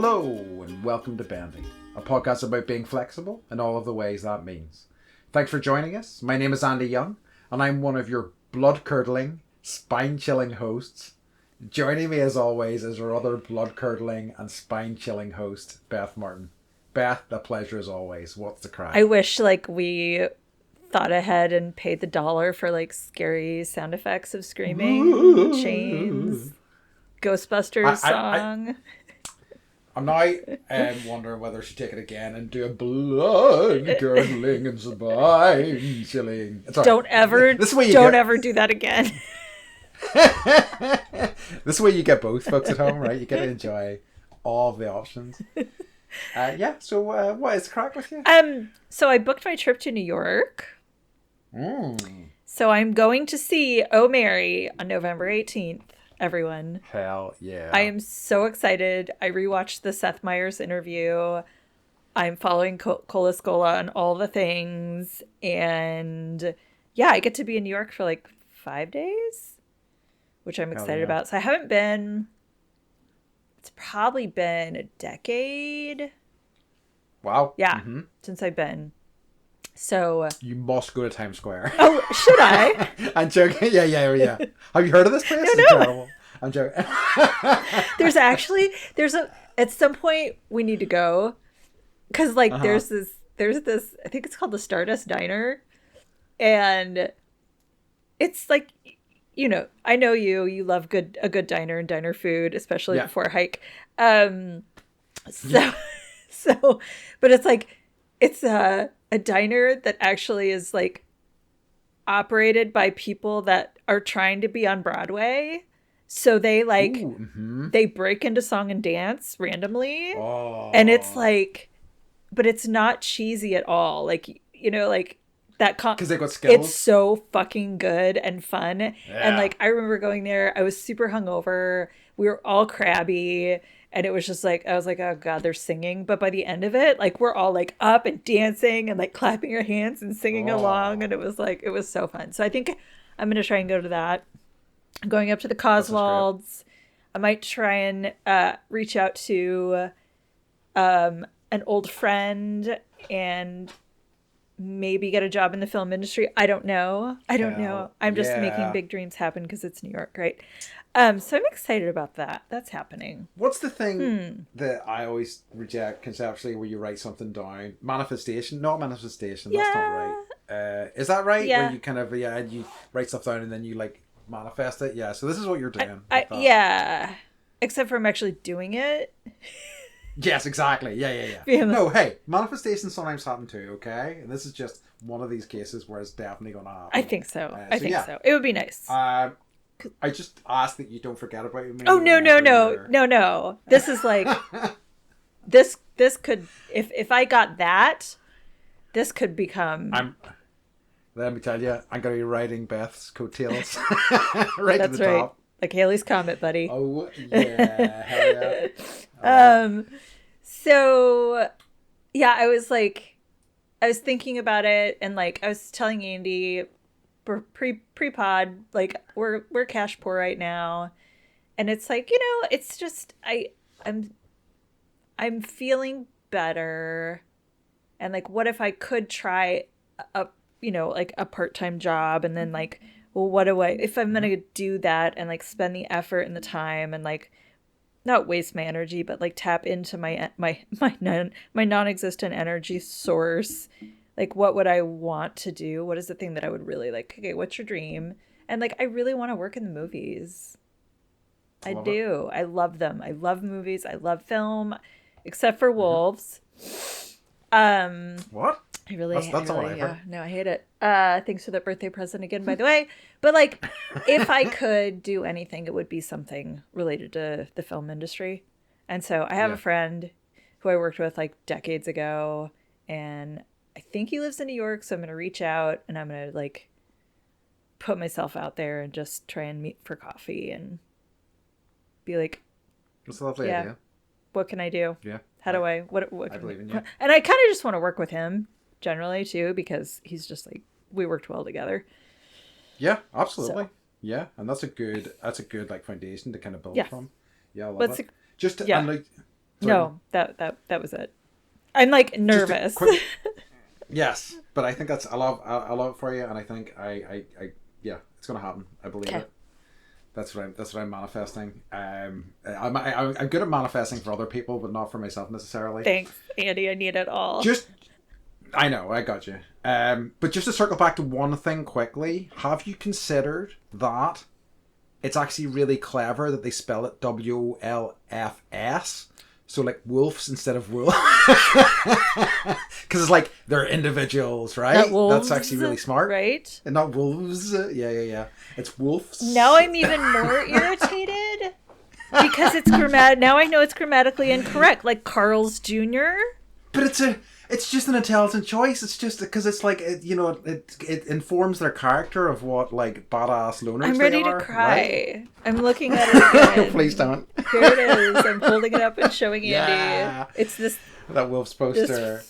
Hello and welcome to Bendy, a podcast about being flexible in all of the ways that means. Thanks for joining us. My name is Andy Young and I'm one of your blood-curdling, spine-chilling hosts. Joining me as always is our other blood-curdling and spine-chilling host, Beth Martin. Beth, the pleasure as always. What's the crack? I wish we thought ahead and paid the $1 for scary sound effects of screaming, chains, Ghostbusters song. I'm now wondering whether I should take it again and do a blood-curdling and spine-chilling. Don't ever do that again. This way you get both, folks at home, right? You get to enjoy all of the options. So what is the crack with you? So I booked my trip to New York. So I'm going to see Oh Mary on November 18th, everyone. Hell yeah. I am so excited. I rewatched the Seth Meyers interview. I'm following Cola Scola on all the things. And yeah, I get to be in New York for 5 days, which I'm excited about. So I haven't been... It's probably been a decade. Wow. Yeah, since I've been. So... You must go to Times Square. Oh, should I? I'm joking. Yeah. Have you heard of this place? No. It's incredible. I'm joking. At some point we need to go. Because there's this, I think it's called the Stardust Diner. And it's I know you love a good diner and diner food, especially before a hike. But it's a diner that actually is operated by people that are trying to be on Broadway. So they they break into song and dance randomly. Oh. And it's but it's not cheesy at all. That because they got skills. It's so fucking good and fun. Yeah. And I remember going there, I was super hungover. We were all crabby. And it was just I was oh God, they're singing. But by the end of it, we're all up and dancing and clapping our hands and singing along. And it was so fun. So I think I'm going to try and go to that. I'm going up to the Coswalds. I might try and reach out to an old friend and maybe get a job in the film industry. I don't know. I'm just making big dreams happen because it's New York, right? So I'm excited about that. That's happening. What's the thing that I always reject conceptually where you write something down? Manifestation? Not manifestation. That's not right. Is that right? Yeah. Where you kind of, you write stuff down and then you manifest it? Yeah. So this is what you're doing. Yeah. Except for I'm actually doing it. Yes, exactly. Yeah. No, hey, manifestations sometimes happen too, okay? And this is just one of these cases where it's definitely going to happen. I think so. I think so. It would be nice. I just ask that you don't forget about me. Oh, no. This is this could, if I got that, this could become... Let me tell you, I'm going to be riding Beth's coattails right That's to the top. Like Halley's Comet, buddy. Oh, yeah. Hell yeah. So, yeah, I was thinking about it, and I was telling Andy pre-pod, we're cash poor right now, and it's it's just I'm feeling better, and what if I could try a part-time job, and then well, what do if I'm gonna do that and spend the effort and the time and not waste my energy, but tap into my non-existent energy source. What would I want to do? What is the thing that I would really okay, what's your dream? And I really want to work in the movies. I do. I love them. I love movies. I love film, except for wolves. What? That's all I heard. No, I hate it. Thanks for that birthday present again, by the way. But if I could do anything, it would be something related to the film industry. And so I have a friend who I worked with decades ago, and I think he lives in New York. So I'm going to reach out and I'm going to put myself out there and just try and meet for coffee and be that's a lovely idea. What can I do? Yeah. How do I I believe in you. And I kind of just want to work with him generally too, because he's just we worked well together. Yeah, absolutely. So. Yeah, and that's a good foundation to kind of build from. Yeah, I love it. No, that was it. I'm like nervous. Yes, but I think that's I love it for you, and I think I yeah, it's gonna happen. I believe it. That's what I'm manifesting. I'm good at manifesting for other people, but not for myself necessarily. Thanks, Andy. I need it all. I know, I got you. But just to circle back to one thing quickly, have you considered that it's actually really clever that they spell it WOLFS? So like wolves instead of wolf. Because it's like they're individuals, right? Not wolves, that's actually really smart. Right? And not wolves. Yeah. It's wolves. Now I'm even more irritated because it's now I know it's grammatically incorrect, like Carl's Jr. But it's just an intelligent choice. It's just because it's like it informs their character of what like badass loners I'm ready they are, to cry. Right? I'm looking at it again. Please don't. Here it is. I'm holding it up and showing Andy. Yeah. It's this. That wolf's poster.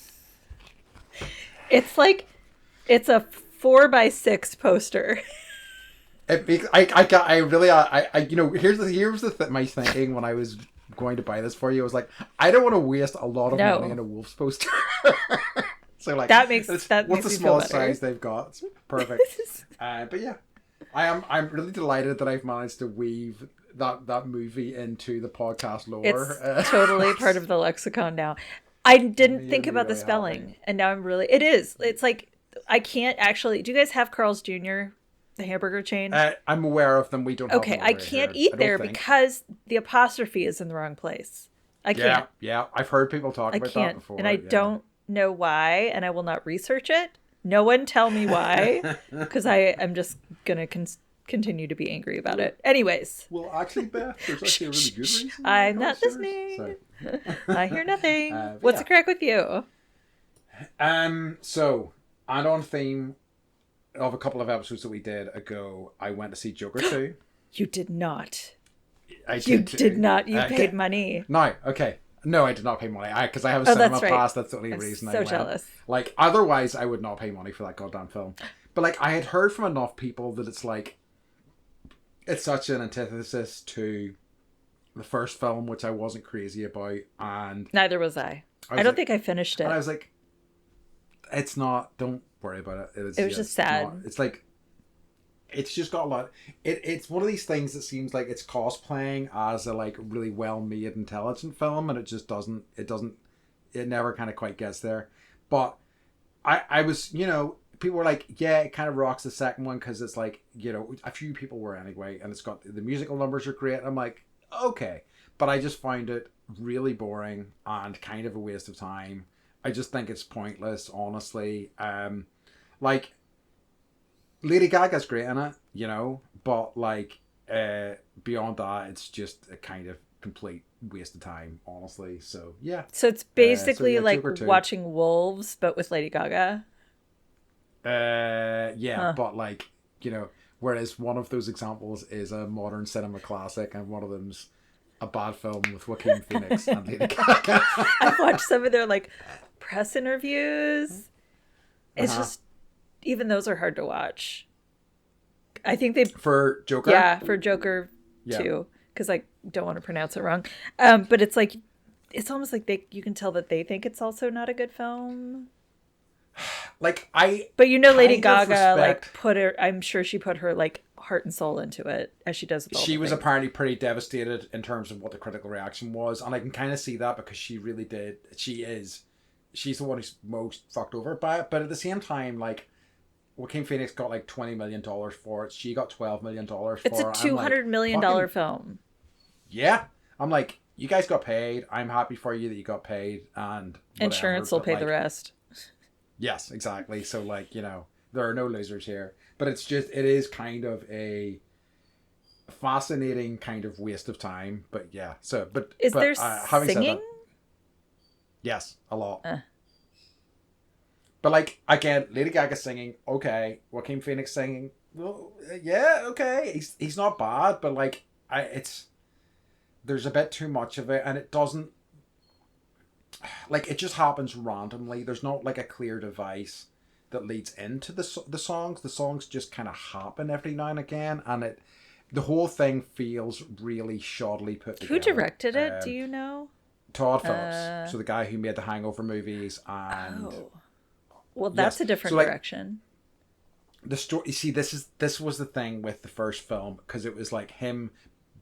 It's like it's a 4x6 poster. Here's my thinking when I was going to buy this for you. I was like, I don't want to waste a lot of money on a wolf's poster. So like what's the smallest size they've got? It's perfect. But yeah, I'm really delighted that I've managed to weave that movie into the podcast lore. It's totally part of the lexicon now. I didn't think about the spelling, happy. And now I'm really. It is. It's like I can't actually. Do you guys have Carl's Jr.? The hamburger chain? I'm aware of them. We don't. Okay, I can't eat there because the apostrophe is in the wrong place. I can't. Yeah. I've heard people talk about that before, and I don't know why, and I will not research it. No one tell me why, because I'm just gonna continue to be angry about it. Anyways. Well, actually, Beth, there's actually a really good reason. I'm not listening. I hear nothing. What's the crack with you? So, and on theme of a couple of episodes that we did ago, I went to see Joker 2. You did not. You did not. You paid money. No, okay. No, I did not pay money. Because I have a cinema pass. That's the only reason I went. So jealous. Like, otherwise, I would not pay money for that goddamn film. But, like, I had heard from enough people that it's, like, it's such an antithesis to the first film, which I wasn't crazy about. And neither was I. I don't think I finished it. And I was like, it's not, don't worry about it. It was just sad. It's like, it's just got a lot. It's one of these things that seems like it's cosplaying as a like really well made intelligent film, and it just doesn't. It never kind of quite gets there. But I was, people were like, yeah, it kind of rocks the second one because it's like, a few people were anyway, and it's got the musical numbers are great. I'm like, okay, but I just find it really boring and kind of a waste of time. I just think it's pointless, honestly. Like, Lady Gaga's great in it, but like, beyond that, it's just a kind of complete waste of time, honestly. So, yeah. So it's basically like watching Wolves, but with Lady Gaga? But like, whereas one of those examples is a modern cinema classic and one of them's a bad film with Joaquin Phoenix and Lady Gaga. I've watched some of their like press interviews. It's just, even those are hard to watch. I think for Joker. Yeah, for Joker too, because I don't want to pronounce it wrong. But it's like, it's almost like you can tell that they think it's also not a good film. But Lady Gaga like put her. I'm sure she put her like heart and soul into it, as she does with all she was things. Apparently pretty devastated in terms of what the critical reaction was, and I can kind of see that because she really did. She's the one who's most fucked over by it, but at the same time, like, Joaquin Phoenix got like $20 million for it. She got $12 million for it. It's a $200 million film. Yeah. I'm like, you guys got paid. I'm happy for you that you got paid, and whatever, insurance will pay the rest. Yes, exactly. So like, there are no losers here. But it is kind of a fascinating kind of waste of time. But yeah. So, but is there having singing? Said that, yes, a lot. But like, again, Lady Gaga singing, okay. Joaquin Phoenix singing, well, yeah, okay. He's not bad, but like, there's a bit too much of it, and it doesn't, like, it just happens randomly. There's not like a clear device that leads into the songs. The songs just kind of happen every now and again, and the whole thing feels really shoddily put together. Who directed it? Do you know? Todd Phillips. So the guy who made the Hangover movies and Oh. Well, that's yes. a different So like direction. the story. You see, this was the thing with the first film because it was like him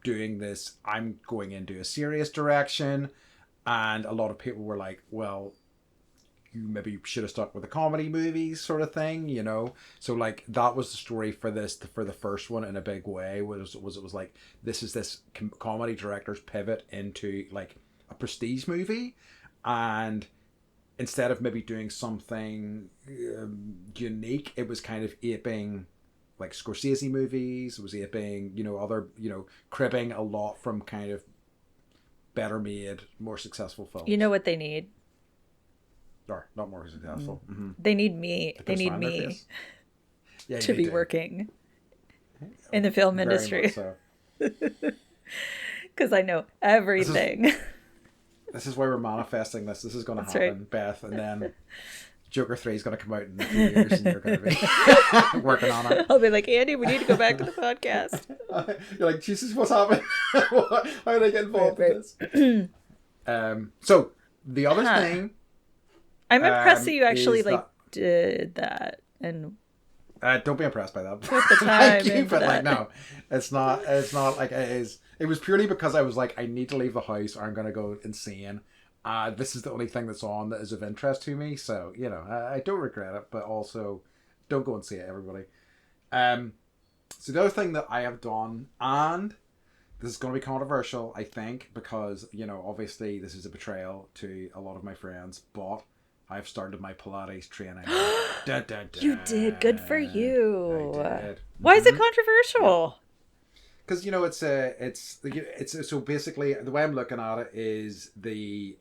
doing this. I'm going into a serious direction, and a lot of people were like, "Well, you maybe should have stuck with the comedy movies," sort of thing, you know. So like that was the story for the first one in a big way. It was like this comedy director's pivot into like a prestige movie, and instead of maybe doing something unique, it was kind of aping like Scorsese movies. It was aping, other, cribbing a lot from kind of better made, more successful films. You know what they need? Or not more successful. Mm-hmm. They need me. They need me Yeah, to be working in the film industry. So. Because I know everything. This is why we're manifesting this. This is going to happen, right. Beth, and then Joker 3 is going to come out in a few years, and you're going to be working on it. I'll be like, Andy, we need to go back to the podcast. You're like, Jesus, what's happening? How did I get involved in this? So the other thing, I'm impressed that you actually did that, and don't be impressed by that. Put the time into but that. like, no, it's not like it is. It was purely because I was like, I need to leave the house or I'm going to go insane. This is the only thing that's on that is of interest to me. So, I don't regret it, but also don't go and see it, everybody. So the other thing that I have done, and this is going to be controversial, I think, because, obviously this is a betrayal to a lot of my friends, but I've started my Pilates training. You did. Good for you. I did. Why is it controversial? Because it's so basically the way I'm looking at it is the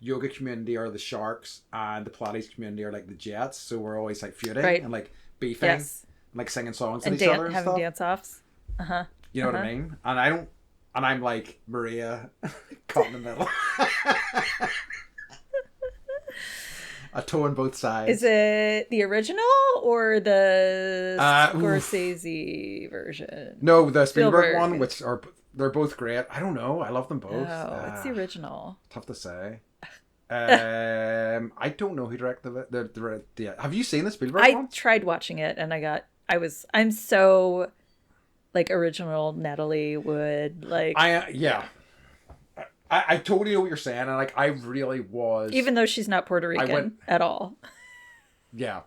yoga community are the sharks and the Pilates community are like the jets. So we're always like feuding and like beefing, and like singing songs to each other and having stuff. dance offs. You know what I mean? And I'm like Maria, caught in the middle. A toe on both sides. Is it the original or the Scorsese version? No, the Spielberg one, which they're both great. I don't know. I love them both. Oh, it's the original. Tough to say. I don't know who directed the have you seen the Spielberg one? I tried watching it and I'm so like original Natalie Wood, like I totally know what you're saying, and like I really was, even though she's not Puerto Rican at all. Yeah.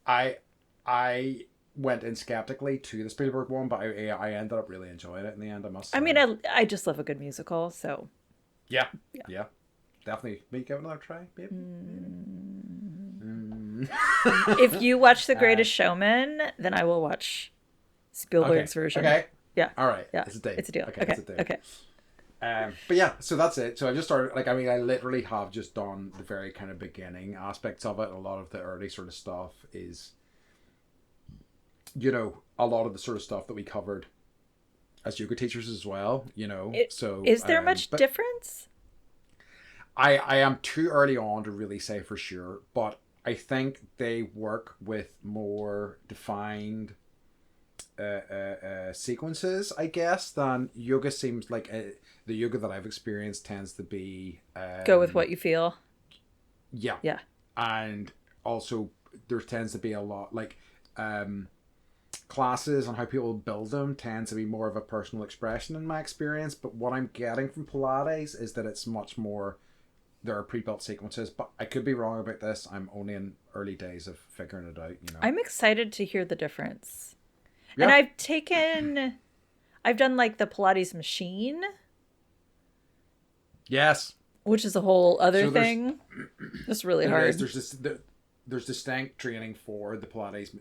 I went in skeptically to the Spielberg one, but I ended up really enjoying it in the end. I must say. I mean, I just love a good musical, so yeah. Definitely, maybe give it another try, maybe. If you watch The Greatest Showman, then I will watch Spielberg's version. Okay. Yeah. All right. Yeah. It's a deal. It's a deal. Okay. Okay. It's a deal. Okay. But yeah, so that's it. So I just started, I literally have just done the very kind of beginning aspects of it. A lot of the early sort of stuff is, a lot of the sort of stuff that we covered as yoga teachers as well, so. Is there much difference? I am too early on to really say for sure, but I think they work with more defined sequences, I guess, than yoga seems like the yoga that I've experienced tends to be go with what you feel. Yeah. And also there tends to be a lot like classes and how people build them tends to be more of a personal expression in my experience, but what I'm getting from Pilates is that it's much more, there are pre-built sequences, but I could be wrong about this. I'm only in early days of figuring it out, I'm excited to hear the difference. Yeah. And I've done like the Pilates machine. Yes. Which is a whole other thing. It's really hard. There's distinct training for the Pilates.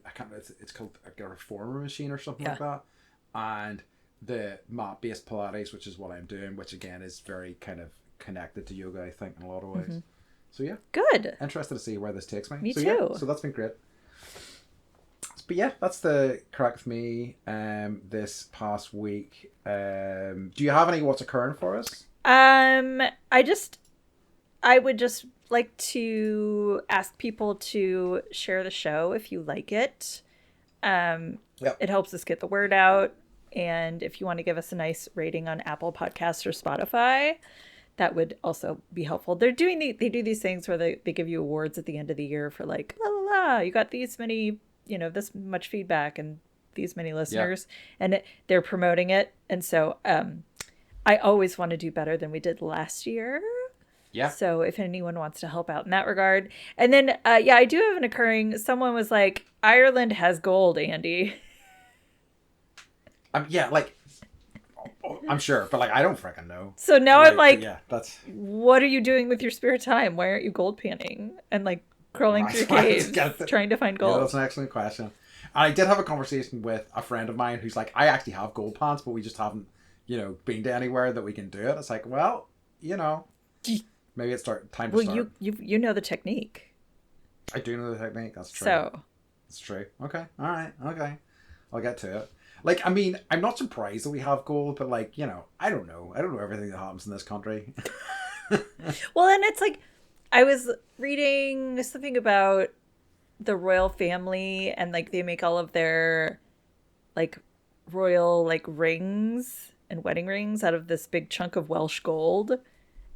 It's called a reformer machine or something like that. And the mat-based Pilates, which is what I'm doing, which again is very kind of connected to yoga, I think, in a lot of ways. Mm-hmm. So yeah. Good. Interested to see where this takes me. Me too. Yeah, so that's been great. But yeah, that's the crack with me this past week. Do you have any what's occurring for us? I would just like to ask people to share the show if you like it. It helps us get the word out. And if you want to give us a nice rating on Apple Podcasts or Spotify, that would also be helpful. They do these things where they give you awards at the end of the year for like, la la la, you got these many, this much feedback and these many listeners, and they're promoting it. And so I always want to do better than we did last year. Yeah. So if anyone wants to help out in that regard. And then, I do have an occurring, someone was like, Ireland has gold, Andy. Like, I'm sure, but like, I don't freaking know. So now I'm like, that's... what are you doing with your spare time? Why aren't you gold panning and like crawling through caves trying to find gold? Yeah, that's an excellent question. And I did have a conversation with a friend of mine who's like, I actually have gold pans, but we just haven't, been to anywhere that we can do it. It's like, well, maybe it's time to start. Well, you know the technique. I do know the technique. That's true. So. That's true. Okay. All right. Okay. I'll get to it. Like, I mean, I'm not surprised that we have gold, but like, I don't know. I don't know everything that happens in this country. Well, and it's like, I was reading something about the royal family and like they make all of their like royal like rings and wedding rings out of this big chunk of Welsh gold.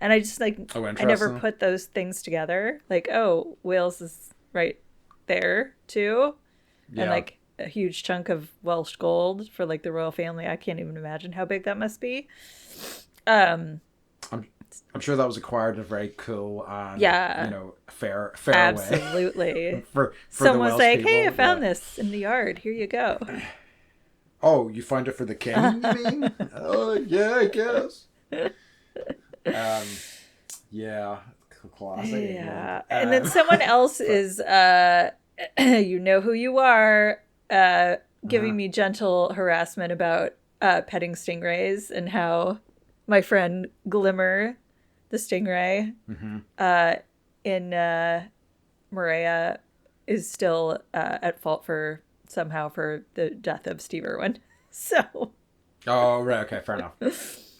And I just like, I never put those things together. Like, oh, Wales is right there too. Yeah. And like a huge chunk of Welsh gold for like the royal family. I can't even imagine how big that must be. I'm sure that was acquired in a very cool and fair absolutely way. for someone's like, people. Hey, I found this in the yard. Here you go. Oh, you found it for the king, you mean? Oh, yeah, I guess. Classic. Yeah. And then someone else is you know who you are, giving me gentle harassment about petting stingrays and how my friend Glimmer, the stingray, in Maria is still at fault for the death of Steve Irwin. So. Oh, right. Okay, fair enough.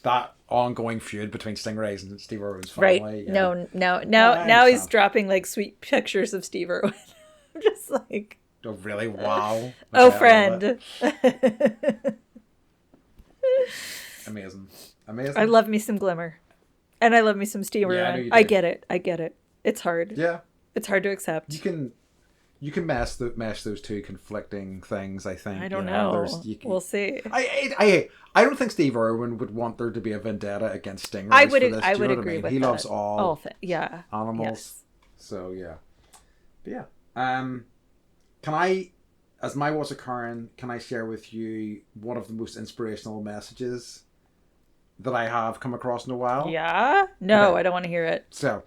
That ongoing feud between stingrays and Steve Irwin's family. Right. Yeah. Now he's dropping like sweet pictures of Steve Irwin. I'm just like. Oh, really? Wow. Okay, oh, friend. Amazing. I love me some Glimmer. And I love me some Steve Irwin. I get it. It's hard. Yeah. It's hard to accept. You can mesh those two conflicting things, I think. I don't know. We'll see. I don't think Steve Irwin would want there to be a vendetta against stingrays. I would agree with that. He loves all animals. Yes. So, yeah. But, yeah. Can I, as my what's occurring, can I share with you one of the most inspirational messages that I have come across in a while? Yeah? No, okay. I don't want to hear it. So,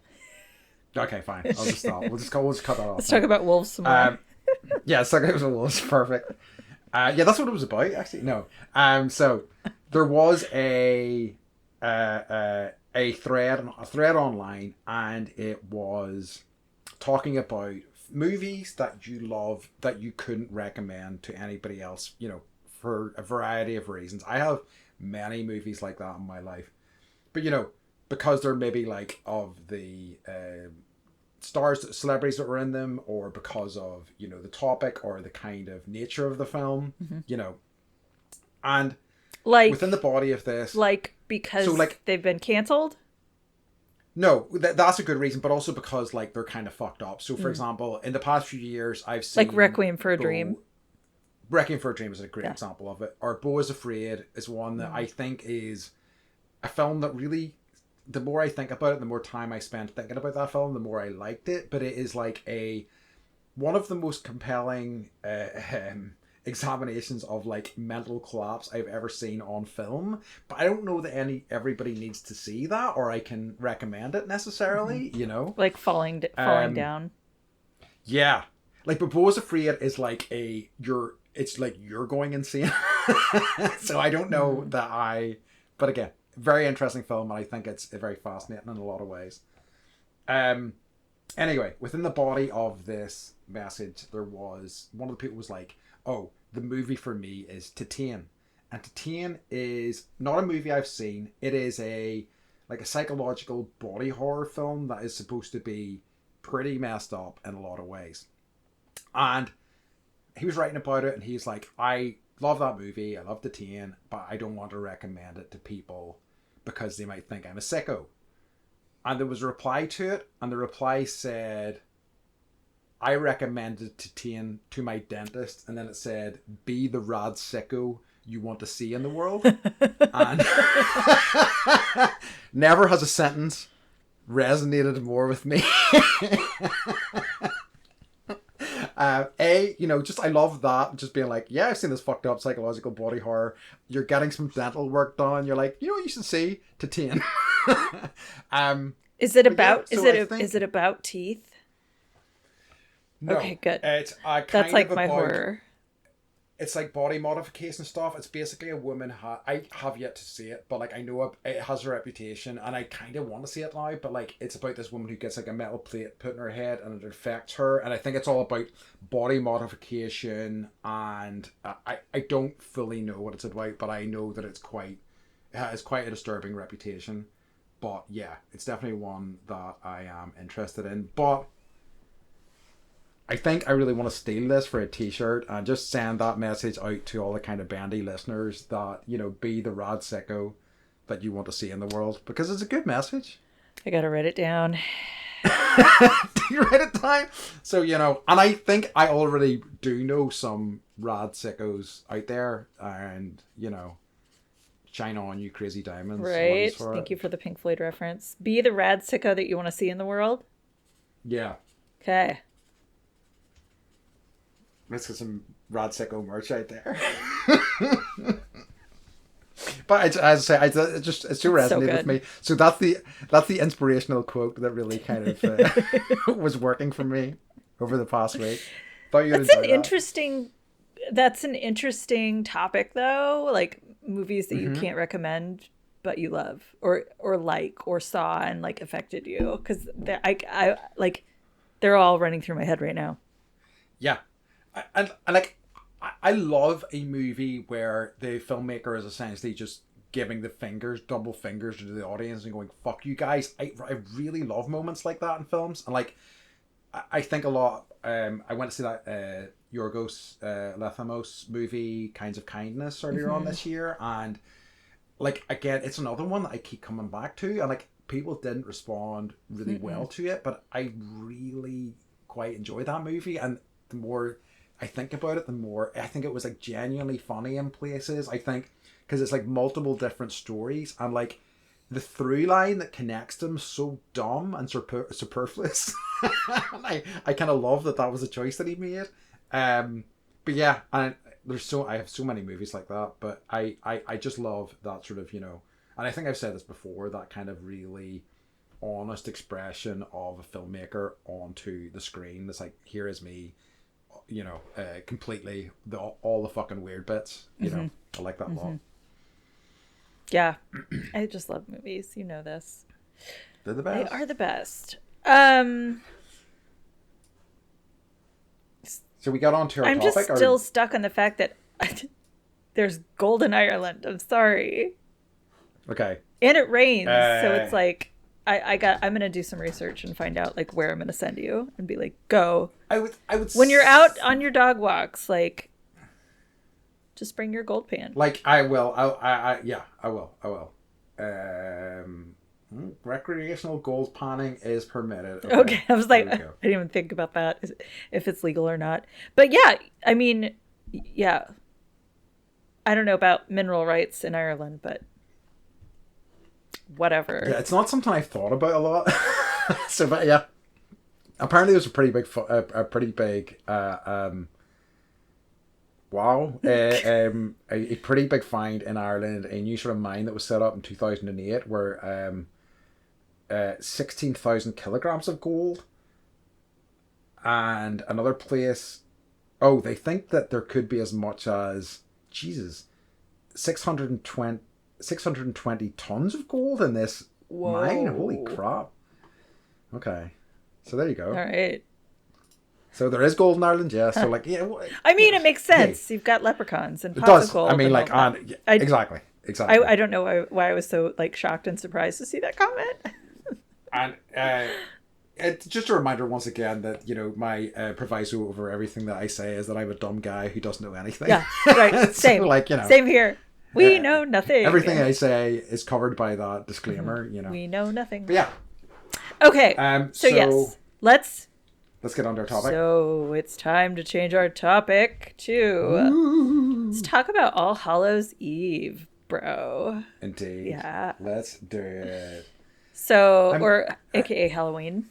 okay, fine. I'll just stop. We'll just cut that off. Let's talk about wolves some more. Yeah, let's talk about wolves. Perfect. That's what it was about, actually. No. So, there was a thread online, and it was talking about movies that you love that you couldn't recommend to anybody else, for a variety of reasons. I have many movies like that in my life, but because they're maybe like of the celebrities that were in them, or because of the topic or the kind of nature of the film, and like within the body of this, because they've been canceled. No, that's a good reason, but also because they're kind of fucked up. So, for example, in the past few years, I've seen Requiem for a Dream. Requiem for a Dream is a great example of it. Or Beau is Afraid is one that I think is a film that really, the more I think about it, the more time I spend thinking about that film, the more I liked it. But it is one of the most compelling examinations of mental collapse I've ever seen on film. But I don't know that everybody needs to see that, or I can recommend it necessarily. Falling down. Yeah, but Beau is Afraid is you're going insane. So I don't know that but again, very interesting film, and I think it's very fascinating in a lot of ways. Anyway, within the body of this message, there was one of the people was like, oh, the movie for me is Titane. And Titane is not a movie I've seen. It is a psychological body horror film that is supposed to be pretty messed up in a lot of ways. And he was writing about it, and he's like, I love that movie. I love the teen, but I don't want to recommend it to people because they might think I'm a sicko. And there was a reply to it, and the reply said, I recommended Teen to my dentist, and then it said, be the rad sicko you want to see in the world. And never has a sentence resonated more with me. Just I love that, just being like, yeah, I've seen this fucked up psychological body horror. You're getting some dental work done. You're like, you know what you should see? Teen. Is it about is it about teeth? No, okay, good. It's that's like my horror. It's like body modification stuff. It's basically a woman. I have yet to see it, but like I know it has a reputation, and I kind of want to see it now. But like it's about this woman who gets like a metal plate put in her head, and it affects her. And I think it's all about body modification. And I don't fully know what it's about, but I know that it has quite a disturbing reputation. But yeah, it's definitely one that I am interested in. But I think I really want to steal this for a t-shirt and just send that message out to all the kind of bandy listeners that, be the rad sicko that you want to see in the world, because it's a good message. I gotta write it down. Do you write it down? So, and I think I already do know some rad sickos out there, and, shine on, you crazy diamonds. Right. Thank you for the Pink Floyd reference. Be the rad sicko that you want to see in the world? Yeah. Okay. Let's get some rad sicko merch out there. But as I say, it's too resonated with me. So that's the inspirational quote that really kind of was working for me over the past week. Thought you would enjoy that. That's an interesting topic, though. Like movies that you can't recommend, but you love or like or saw and like affected you, because I like they're all running through my head right now. Yeah. And like, I love a movie where the filmmaker is essentially just giving double fingers to the audience and going, fuck you guys. I really love moments like that in films. And like, I think a lot, I went to see that Yorgos Lanthimos movie, Kinds of Kindness, earlier on this year. And like, again, it's another one that I keep coming back to. And like, people didn't respond really well to it, but I really quite enjoyed that movie. And the more I think about it, the more I think it was like genuinely funny in places. I think because it's like multiple different stories, and like the through line that connects them so dumb and superfluous. And I kind of love that was a choice that he made. But yeah, and I have so many movies like that. But I just love that sort of, and I think I've said this before, that kind of really honest expression of a filmmaker onto the screen. It's like, here is me. Completely all the fucking weird bits. I like that a lot. Yeah, I just love movies. You know this. They're the best. They are the best. So we got on to our topic. I'm just still stuck on the fact that there's gold in Ireland. I'm sorry. Okay. And it rains, so it's like I'm gonna do some research and find out like where I'm gonna send you and be like, go. I would when you're out on your dog walks, like, just bring your gold pan. Like I will. I will. Recreational gold panning is permitted. Okay. I was like, I didn't even think about that, if it's legal or not. But yeah, I mean, yeah. I don't know about mineral rights in Ireland, but whatever. Yeah, it's not something I've thought about a lot. So, but yeah, apparently there's a pretty big a pretty big find in Ireland. A new sort of mine that was set up in 2008, where 16,000 kilograms of gold, and another place. Oh, they think that there could be as much as 620 tons of gold in this mine. Holy crap. Okay. So there you go. All right. So there is gold in Ireland, yeah. So like, yeah. I mean, it makes sense. You've got leprechauns and pots of gold. I mean, like, exactly. I don't know why I was so like shocked and surprised to see that comment. And it's just a reminder once again that, my proviso over everything that I say is that I'm a dumb guy who doesn't know anything. Yeah, right. Same. So, Same here. We know nothing. Everything I say is covered by that disclaimer, We know nothing. But yeah. Okay. So yes, let's get on to our topic. So it's time to change our topic to let's talk about All Hallows Eve, bro. Indeed. Yeah. Let's do it. So, AKA Halloween.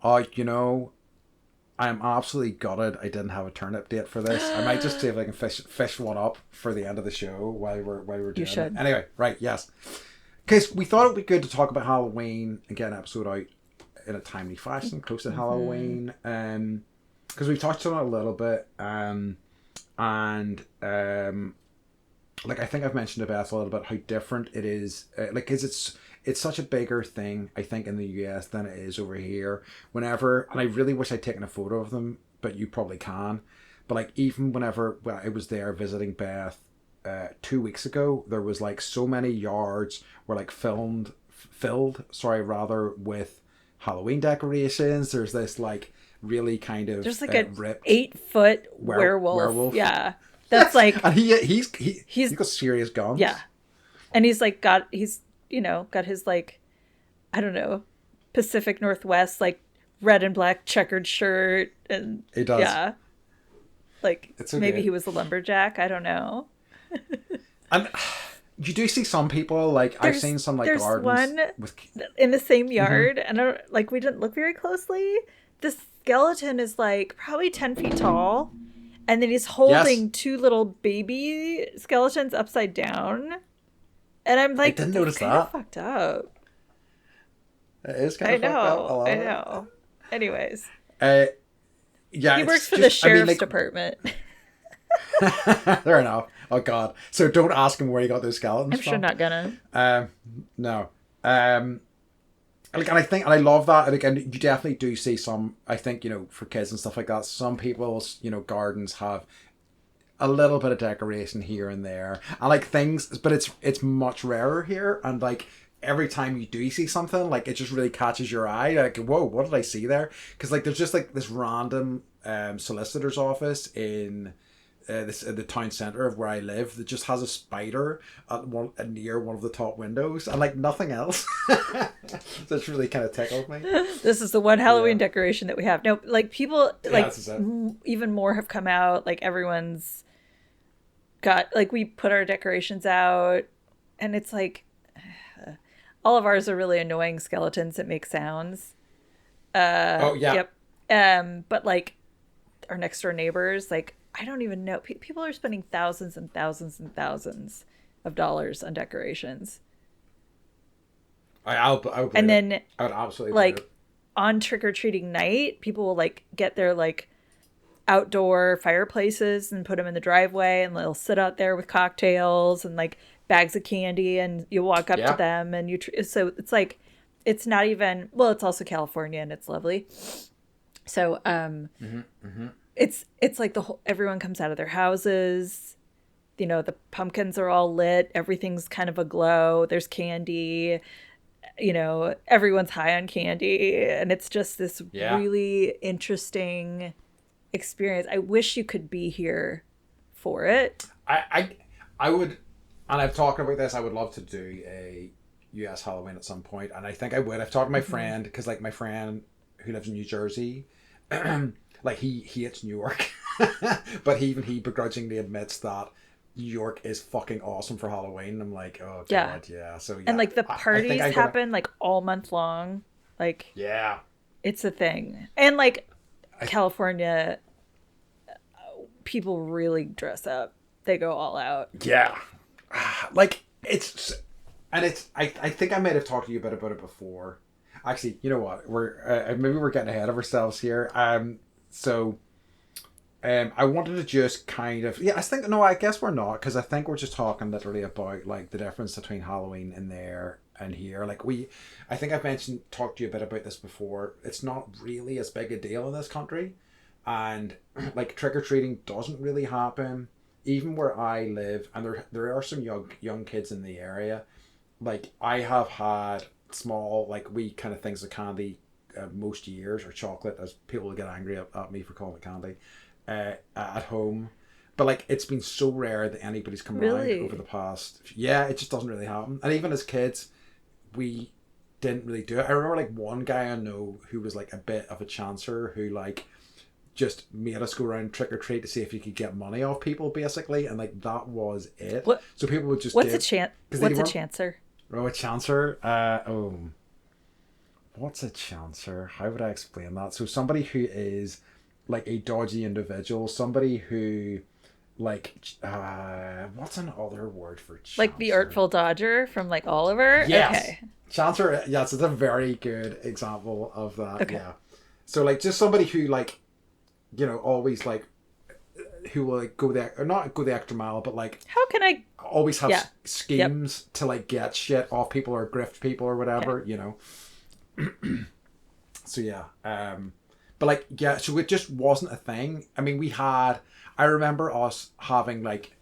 I'm absolutely gutted I didn't have a turnip date for this. I might just see if I can fish one up for the end of the show while we're doing it. Anyway, right, yes. Because we thought it would be good to talk about Halloween and get an episode out in a timely fashion, close to Halloween. Because we've touched on it a little bit. I think I've mentioned to Beth a little bit how different it is. It's such a bigger thing, I think, in the US than it is over here. And I really wish I'd taken a photo of them, but you probably can. But even whenever I was there visiting Beth 2 weeks ago, there was so many yards were filled with Halloween decorations. There's this really kind of there's a ripped 8-foot werewolf. Yeah. That's and he's got serious guns. Yeah. And he's got his I don't know, Pacific Northwest red and black checkered shirt, and he does. Yeah. It's okay. Maybe he was a lumberjack, I don't know. And you do see some people I've seen some there's gardens one with in the same yard, and I don't, we didn't look very closely. The skeleton is probably 10 feet tall, and then he's holding two little baby skeletons upside down, and I'm I didn't notice that. Fucked up. It is kind of fucked up. I know. Anyways, yeah, he works for the sheriff's department. Fair enough. Oh God! So don't ask him where he got those skeletons I'm from. sure not gonna. No. And I love that. And again, you definitely do see some. I think for kids and stuff like that, some people's gardens have a little bit of decoration here and there, and things, but it's much rarer here. And every time you do see something, it just really catches your eye. Whoa, what did I see there? Because there's just this random solicitor's office in the town centre of where I live that just has a spider near one of the top windows, and nothing else. So it's really kind of tickled me. This is the one Halloween decoration that we have. No, people even more have come out. Everyone's got we put our decorations out, and it's all of ours are really annoying skeletons that make sounds. Oh yeah. Yep. But our next door neighbors, I don't even know. People are spending thousands and thousands and thousands of dollars on decorations. I would and then I would absolutely on trick-or-treating night, people will get their outdoor fireplaces and put them in the driveway, and they'll sit out there with cocktails and bags of candy, and you walk up to them, and so it's it's not even, well, it's also California and it's lovely. So it's the whole, everyone comes out of their houses, the pumpkins are all lit, everything's kind of aglow, there's candy, everyone's high on candy, and it's just this really interesting experience. I wish you could be here for it. I would, and I've talked about this, I would love to do a US Halloween at some point, and I think I would. I've talked to my friend, because my friend who lives in New Jersey, he hates New York, but he begrudgingly admits that New York is fucking awesome for Halloween. I'm oh God, yeah. So and the parties happen all month long. It's a thing. And California, people really dress up. They go all out. Yeah. I think I might have talked to you a bit about it before. Actually, you know what? Maybe we're getting ahead of ourselves here. I wanted to just kind of, I guess we're not, because I think we're just talking literally about the difference between Halloween in there and here. I think I've talked to you a bit about this before. It's not really as big a deal in this country, and trick-or-treating doesn't really happen. Even where I live, and there are some young kids in the area, I have had small wee kind of things of candy most years, or chocolate, as people will get angry at me for calling it candy, at home. But like, it's been so rare that anybody's come round over the past. Yeah, it just doesn't really happen. And even as kids, we didn't really do it. I remember like one guy I know who was like a bit of a chancer, who like just made us go around trick or treat to see if you could get money off people, basically, and like that was it. So people would just what's a chancer? Oh, a chancer. What's a chancer? How would I explain that? So somebody who is like a dodgy individual, somebody who like what's another word for chancer? Like the Artful Dodger from like Oliver? Yes. Okay. Chancer, yes, it's a very good example of that. Okay. Yeah. So like just somebody who like, you know, always like, who will like go the, or not go the extra mile, but like, how can I always have schemes to like get shit off people or grift people or whatever, you know. So yeah, but like, yeah, so it just wasn't a thing. I mean, I remember us having like,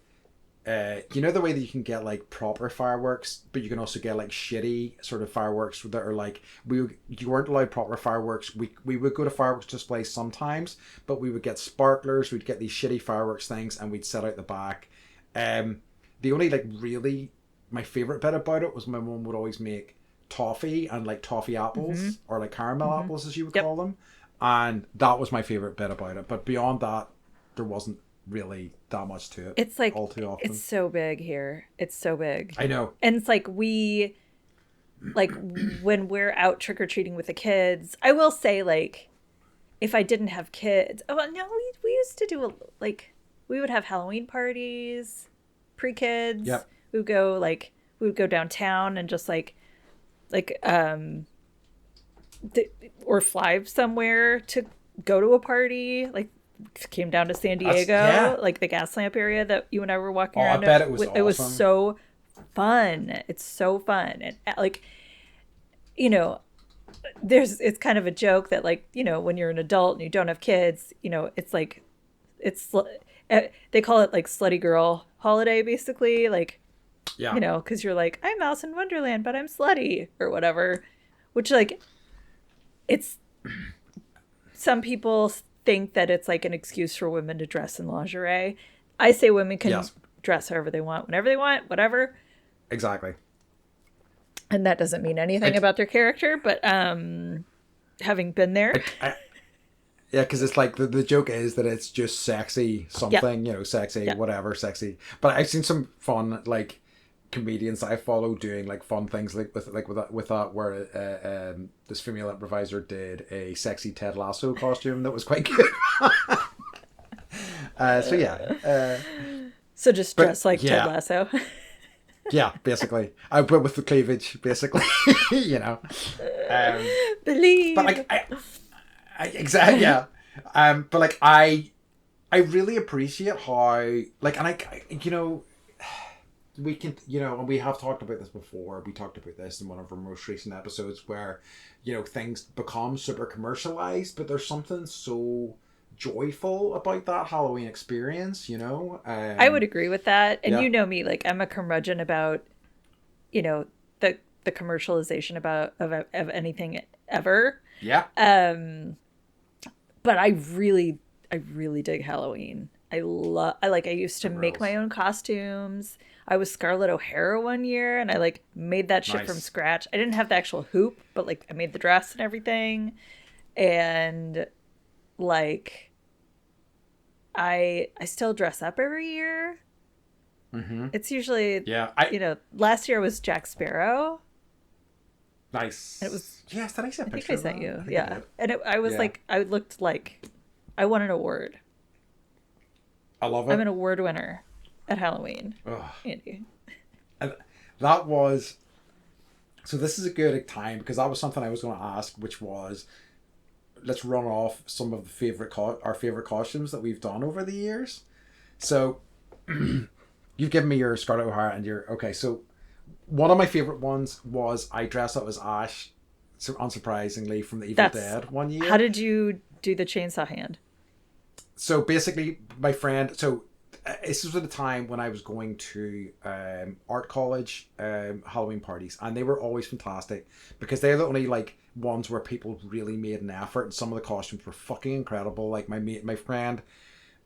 you know, the way that you can get like proper fireworks, but you can also get like shitty sort of fireworks that are like, you weren't allowed proper fireworks. We would go to fireworks displays sometimes, but we would get sparklers, we'd get these shitty fireworks things, and we'd set out the back. The only like really, my favorite bit about it was my mum would always make toffee and like toffee apples, or like caramel apples as you would call them, and that was my favorite bit about it. But beyond that, there wasn't really that much to it. It's like, all too often. It's so big here. It's so big. I know. And it's like when we're out trick-or-treating with the kids, I will say, like, if I didn't have kids, no, we used to do we would have Halloween parties, pre-kids. Yep. We would go downtown and just or fly somewhere to go to a party, like came down to San Diego, like the gas lamp area that you and I were walking around. I bet it was awesome. It was so fun. It's so fun. And like, you know, it's kind of a joke that like, you know, when you're an adult and you don't have kids, you know, it's like, they call it like slutty girl holiday, basically. Like, you know, because you're like, I'm Alice in Wonderland, but I'm slutty or whatever, which like, it's, some people think that it's like an excuse for women to dress in lingerie. I say women can dress however they want, whenever they want, whatever. Exactly. And that doesn't mean anything about their character, but having been there. Yeah, because it's like the joke is that it's just sexy something, you know, sexy, whatever, sexy. But I've seen some fun like comedians that I follow doing like fun things with that where this female improviser did a sexy Ted Lasso costume that was quite good. So just dress like Ted Lasso. Yeah, basically. I put with the cleavage, basically. You know. Believe. But like I exactly, yeah. But like I really appreciate how like, and I you know, we can, you know, and we have talked about this before. We talked about this in one of our most recent episodes where, you know, things become super commercialized, but there's something so joyful about that Halloween experience, you know. I would agree with that. And you know me, like I'm a curmudgeon about, you know, the commercialization of anything ever. Yeah. But I really dig Halloween. I used to make my own costumes. I was Scarlett O'Hara one year and I like made that shit from scratch. I didn't have the actual hoop, but like I made the dress and everything. And like I still dress up every year. Mm-hmm. It's usually you know, last year was Jack Sparrow. Nice. And it was did I send a picture? I think I sent you. Yeah. And I was like, I looked like I won an award. I love it. I'm an award winner at Halloween. Andy. And that was, so this is a good time because that was something I was going to ask, which was, let's run off some of the our favorite costumes that we've done over the years. So you've given me your Scarlett O'Hara and your, okay, so one of my favorite ones was I dressed up as Ash, so unsurprisingly, from the Evil Dead one year. How did you do the chainsaw hand? So basically, my friend, this was at a time when I was going to art college Halloween parties, and they were always fantastic because they're the only like ones where people really made an effort, and some of the costumes were fucking incredible. Like my friend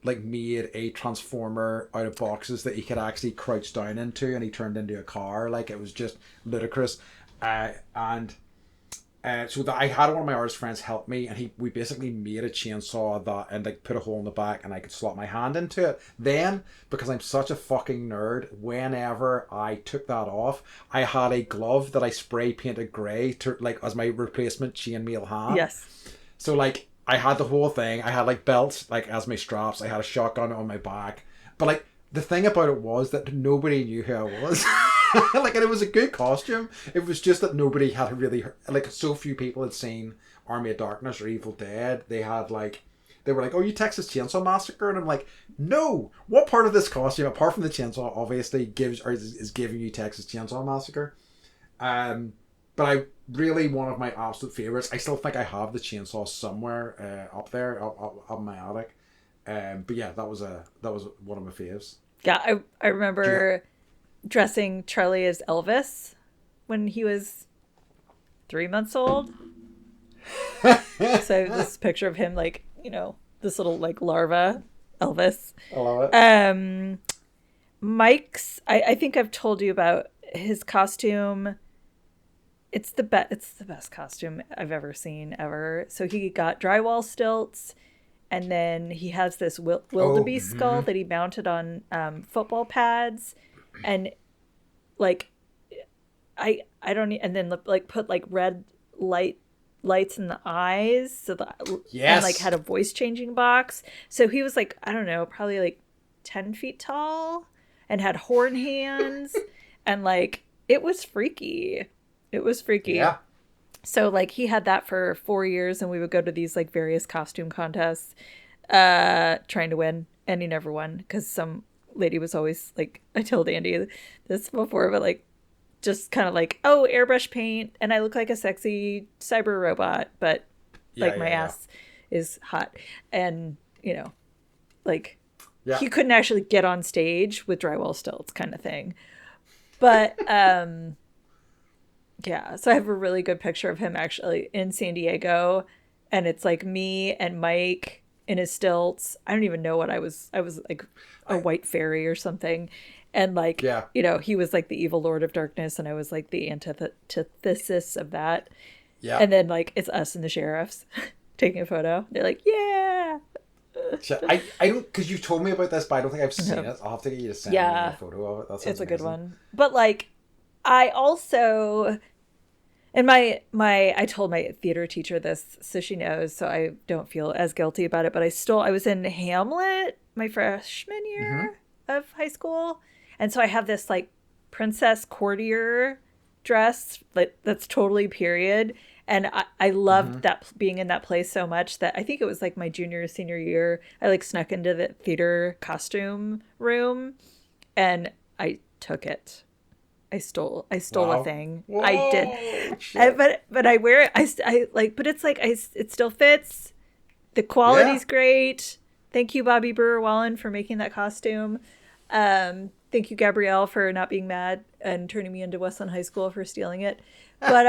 like made a transformer out of boxes that he could actually crouch down into, and he turned into a car. Like, it was just ludicrous. And so that I had one of my artist friends help me, and we basically made a chainsaw that, and like put a hole in the back, and I could slot my hand into it. Then, because I'm such a fucking nerd, whenever I took that off, I had a glove that I spray painted grey to like as my replacement chainmail hand. Yes. So like I had the whole thing. I had like belts like as my straps. I had a shotgun on my back. But like the thing about it was that nobody knew who I was. Like, and it was a good costume. It was just that nobody had really, like, so few people had seen Army of Darkness or Evil Dead. They were like, oh, you Texas Chainsaw Massacre? And I'm like, no. What part of this costume, apart from the chainsaw, obviously is giving you Texas Chainsaw Massacre? But I really, one of my absolute favorites. I still think I have the chainsaw somewhere up there, up in my attic. But yeah, that was one of my faves. Yeah, I remember dressing Charlie as Elvis when he was 3 months old. So I have this picture of him, like, you know, this little like larva Elvis. I love it. Mike's, I think I've told you about his costume. It's the best costume I've ever seen ever. So he got drywall stilts, and then he has this wildebeest skull that he mounted on football pads, and like I don't, and then like put like red lights in the eyes, so that, yes, and like had a voice changing box. So he was like, I don't know, probably like 10 feet tall, and had horn hands, and like it was freaky. It was freaky. Yeah. So like he had that for 4 years, and we would go to these like various costume contests, trying to win, and he never won because some lady was always like, I told Andy this before, but like just kind of like, oh, airbrush paint, and I look like a sexy cyber robot, but like my ass is hot, and you know, like he couldn't actually get on stage with drywall stilts, kind of thing. But yeah, so I have a really good picture of him actually in San Diego, and it's like me and Mike in his stilts. I don't even know what I was like a white fairy or something. And like, you know, he was like the evil Lord of Darkness, and I was like the antithesis of that. Yeah. And then like it's us and the sheriffs taking a photo. They're like, yeah. I don't, because you've told me about this, but I don't think I've seen it. I'll have to get you to send me a photo of it. It's amazing. A good one. But like, I also, and I told my theater teacher this, so she knows, so I don't feel as guilty about it, but I was in Hamlet my freshman year of high school. And so I have this like princess courtier dress that's totally period. And I loved that, being in that place so much, that I think it was like my junior or senior year, I like snuck into the theater costume room and I took it. I stole a thing. Whoa, I did. But I wear it. I like, but it's like, it still fits. The quality's great. Thank you, Bobby Brewer-Wallen, for making that costume. Thank you, Gabrielle, for not being mad and turning me into Westland High School for stealing it. But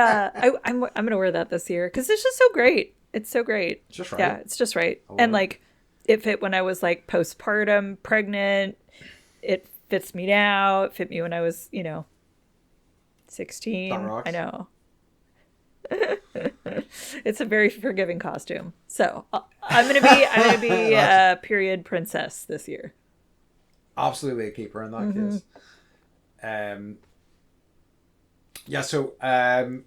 I'm gonna wear that this year because it's just so great. It's so great. It's just right. Yeah, it's just right. And like, it fit when I was like postpartum, pregnant. It fits me now. It fit me when I was, 16. I know. It's a very forgiving costume. So I'm gonna be a period princess this year. Absolutely a keeper in that case. So another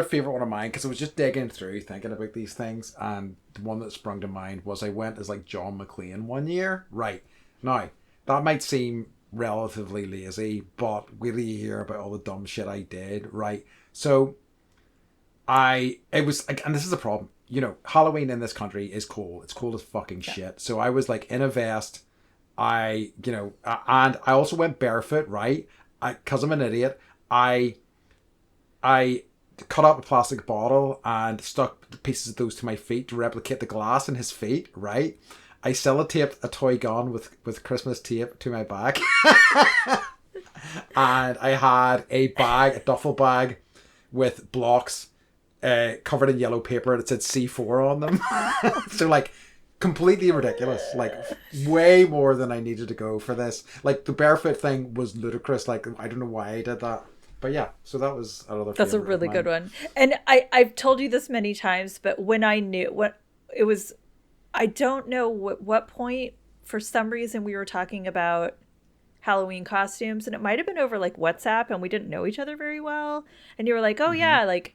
favorite one of mine, because I was just digging through thinking about these things, and the one that sprung to mind was I went as like John McClane one year. Right now, that might seem relatively lazy, but wait till you hear about all the dumb shit I did. Right, so it was like, and this is a problem. Halloween in this country is cold. It's cold as fucking shit. So I was like in a vest. And I also went barefoot, right? Because I'm an idiot. I cut out a plastic bottle and stuck pieces of those to my feet to replicate the glass in his feet, right? I sellotaped a toy gun with Christmas tape to my back. And I had a duffel bag with blocks covered in yellow paper that said C4 on them. So like completely ridiculous. Like way more than I needed to go for this. Like the barefoot thing was ludicrous. Like I don't know why I did that. But yeah, so that was another. That's a really good one. And I've told you this many times, but when I knew what it was, I don't know what point, for some reason, we were talking about Halloween costumes, and it might have been over like WhatsApp, and we didn't know each other very well. And you were like, oh yeah, like,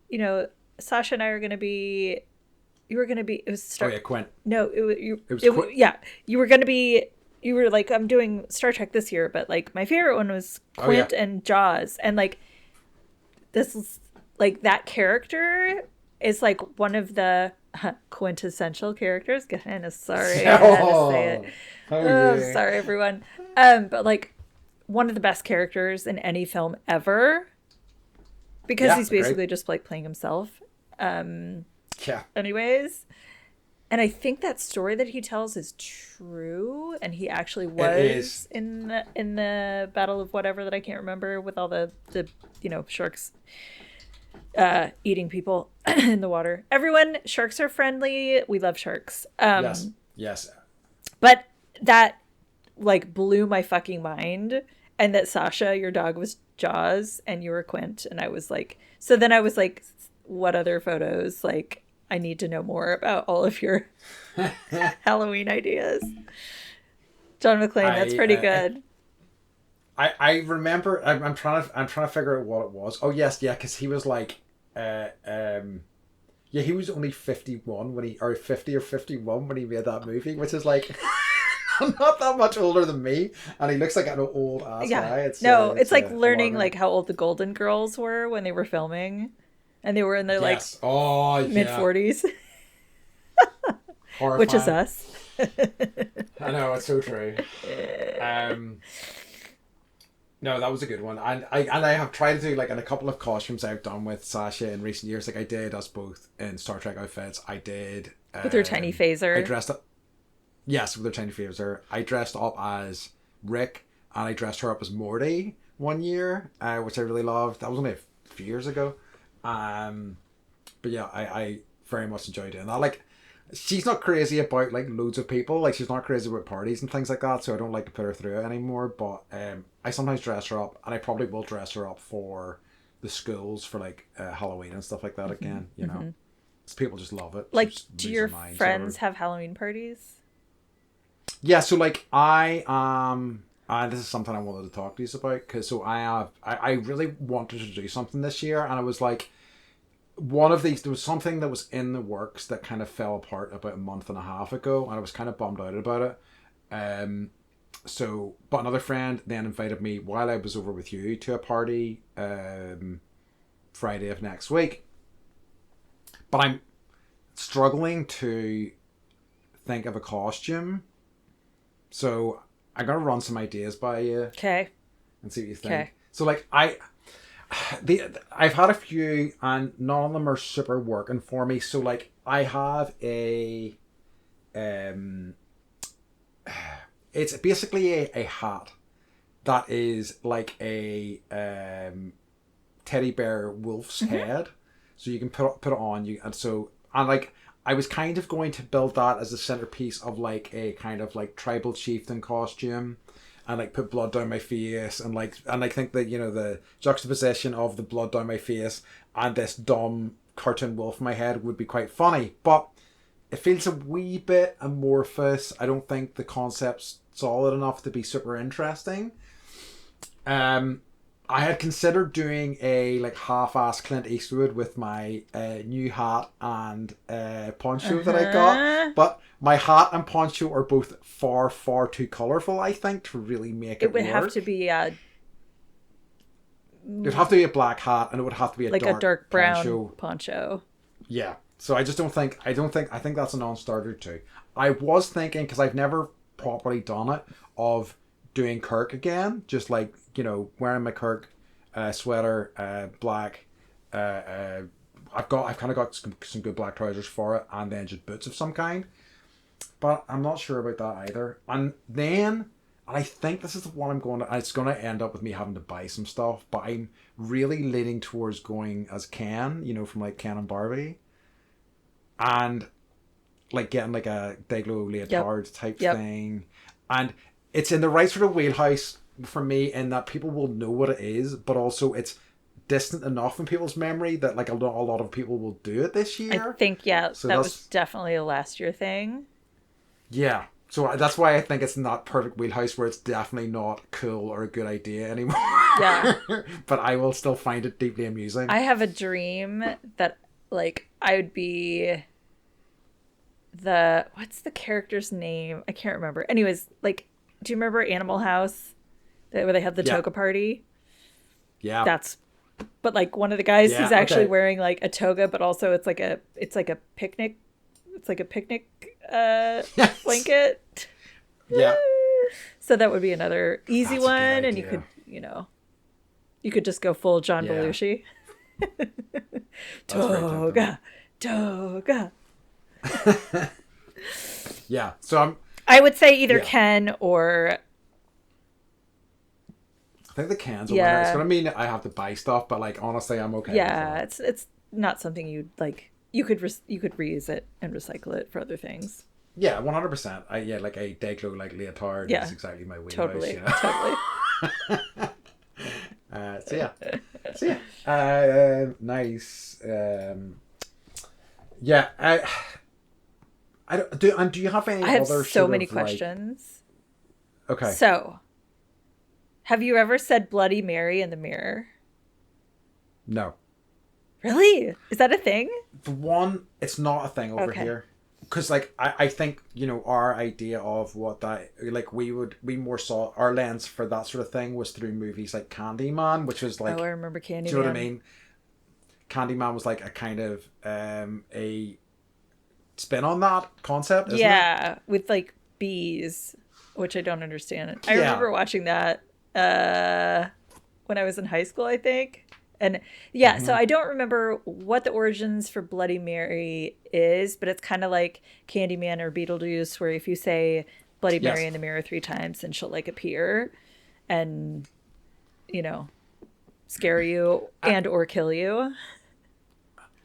you know, Sasha and I are going to be, you were going to be, it was Oh yeah, Quint. No, Yeah, you were going to be, you were like, I'm doing Star Trek this year, but like my favorite one was Quint and Jaws. And like, this is like, that character is like one of the quintessential characters. Sorry, I had to say it. Sorry, everyone. But like one of the best characters in any film ever, because he's basically just like playing himself. Anyways. And I think that story that he tells is true, and he actually was in the battle of whatever that I can't remember, with all the sharks eating people in the water. Everyone, sharks are friendly. We love sharks. Yes. But that like blew my fucking mind, and that Sasha, your dog, was Jaws, and you were Quint, and I was like, so then I was like, what other photos? Like, I need to know more about all of your Halloween ideas. John McClane, that's pretty good. I remember. I'm trying to figure out what it was. Oh yes, yeah, because he was like, he was only 51 when he, or 50 or 51 when he made that movie, which is like not that much older than me, and he looks like an old ass guy. It's like learning like how old the Golden Girls were when they were filming. And they were in their like mid-40s. Which is us. I know, it's so true. No, that was a good one. And I have tried to do like in a couple of costumes I've done with Sasha in recent years. Like I did us both in Star Trek outfits. I did with her tiny phaser. I dressed up. Yes, with her tiny phaser. I dressed up as Rick, and I dressed her up as Morty one year, which I really loved. That was only a few years ago. But yeah, I very much enjoyed doing that. Like, she's not crazy about like loads of people. Like, she's not crazy about parties and things like that. So I don't like to put her through it anymore. But I sometimes dress her up, and I probably will dress her up for the schools for like Halloween and stuff like that again. You know, people just love it. Like, do your friends have Halloween parties? Yeah. So like this is something I wanted to talk to you about, because I really wanted to do something this year, and I was like, there was something that was in the works that kind of fell apart about a month and a half ago, and I was kind of bummed out about it. But another friend then invited me while I was over with you to a party Friday of next week. But I'm struggling to think of a costume, so I'm gonna run some ideas by you. Okay. And see what you think. Okay. So like I've had a few, and none of them are super working for me. So like I have a it's basically a hat that is like a teddy bear wolf's head. So you can put it on you, and like I was kind of going to build that as a centerpiece of like a kind of like tribal chieftain costume, and like put blood down my face, and I think that, you know, the juxtaposition of the blood down my face and this dumb cartoon wolf in my head would be quite funny, but it feels a wee bit amorphous. I don't think the concept's solid enough to be super interesting. I had considered doing a like half-ass Clint Eastwood with my new hat and poncho that I got, but my hat and poncho are both far, far too colourful, I think, to really make it work. It would have to be it'd have to be a black hat, and it would have to be a dark brown poncho. Yeah. So I think that's a non-starter too. I was thinking, because I've never properly done it, of doing Kirk again, just like, you know, wearing my Kirk sweater, black. I've kind of got some good black trousers for it, and then just boots of some kind. But I'm not sure about that either. And then and I think this is the one I'm going to. It's going to end up with me having to buy some stuff, but I'm really leaning towards going as Ken, from like Ken and Barbie, and like getting like a Dayglow leotard type thing, and it's in the right sort of wheelhouse for me in that people will know what it is, but also it's distant enough in people's memory that like a lot of people will do it this year. I think so that was definitely a last year thing. Yeah. So that's why I think it's in that perfect wheelhouse where it's definitely not cool or a good idea anymore. Yeah. But I will still find it deeply amusing. I have a dream that like I would be what's the character's name? I can't remember. Anyways, like, do you remember Animal House? Where they have the toga party? Yeah. But like one of the guys, he's actually wearing like a toga, but also it's like a picnic. It's like a picnic blanket. Yeah. So that would be another easy one, and you could, you could just go full John Belushi. Toga. Yeah. So I would say either Ken or. I think the Ken's a winner. It's gonna mean I have to buy stuff, but like honestly, I'm okay. Yeah, it's not something you'd like. You could reuse it and recycle it for other things. Yeah, 100%. Like a Dayglow like leotard is exactly my wheelhouse. Totally. Nice. I don't do. And do you have any? I have so many questions. Okay. So, have you ever said Bloody Mary in the mirror? No. Really? Is that a thing? It's not a thing over here. Because like I think our idea of what that like we more saw our lens for that sort of thing was through movies like Candyman, which was like I remember Candyman. Do you know what I mean? Candyman was like a kind of a spin on that concept, isn't it? With like bees, which I don't understand. I remember watching that when I was in high school, I think. And so I don't remember what the origins for Bloody Mary is, but it's kind of like Candyman or Beetlejuice, where if you say Bloody Mary in the mirror 3 times, then she'll like appear and, scare you and or kill you.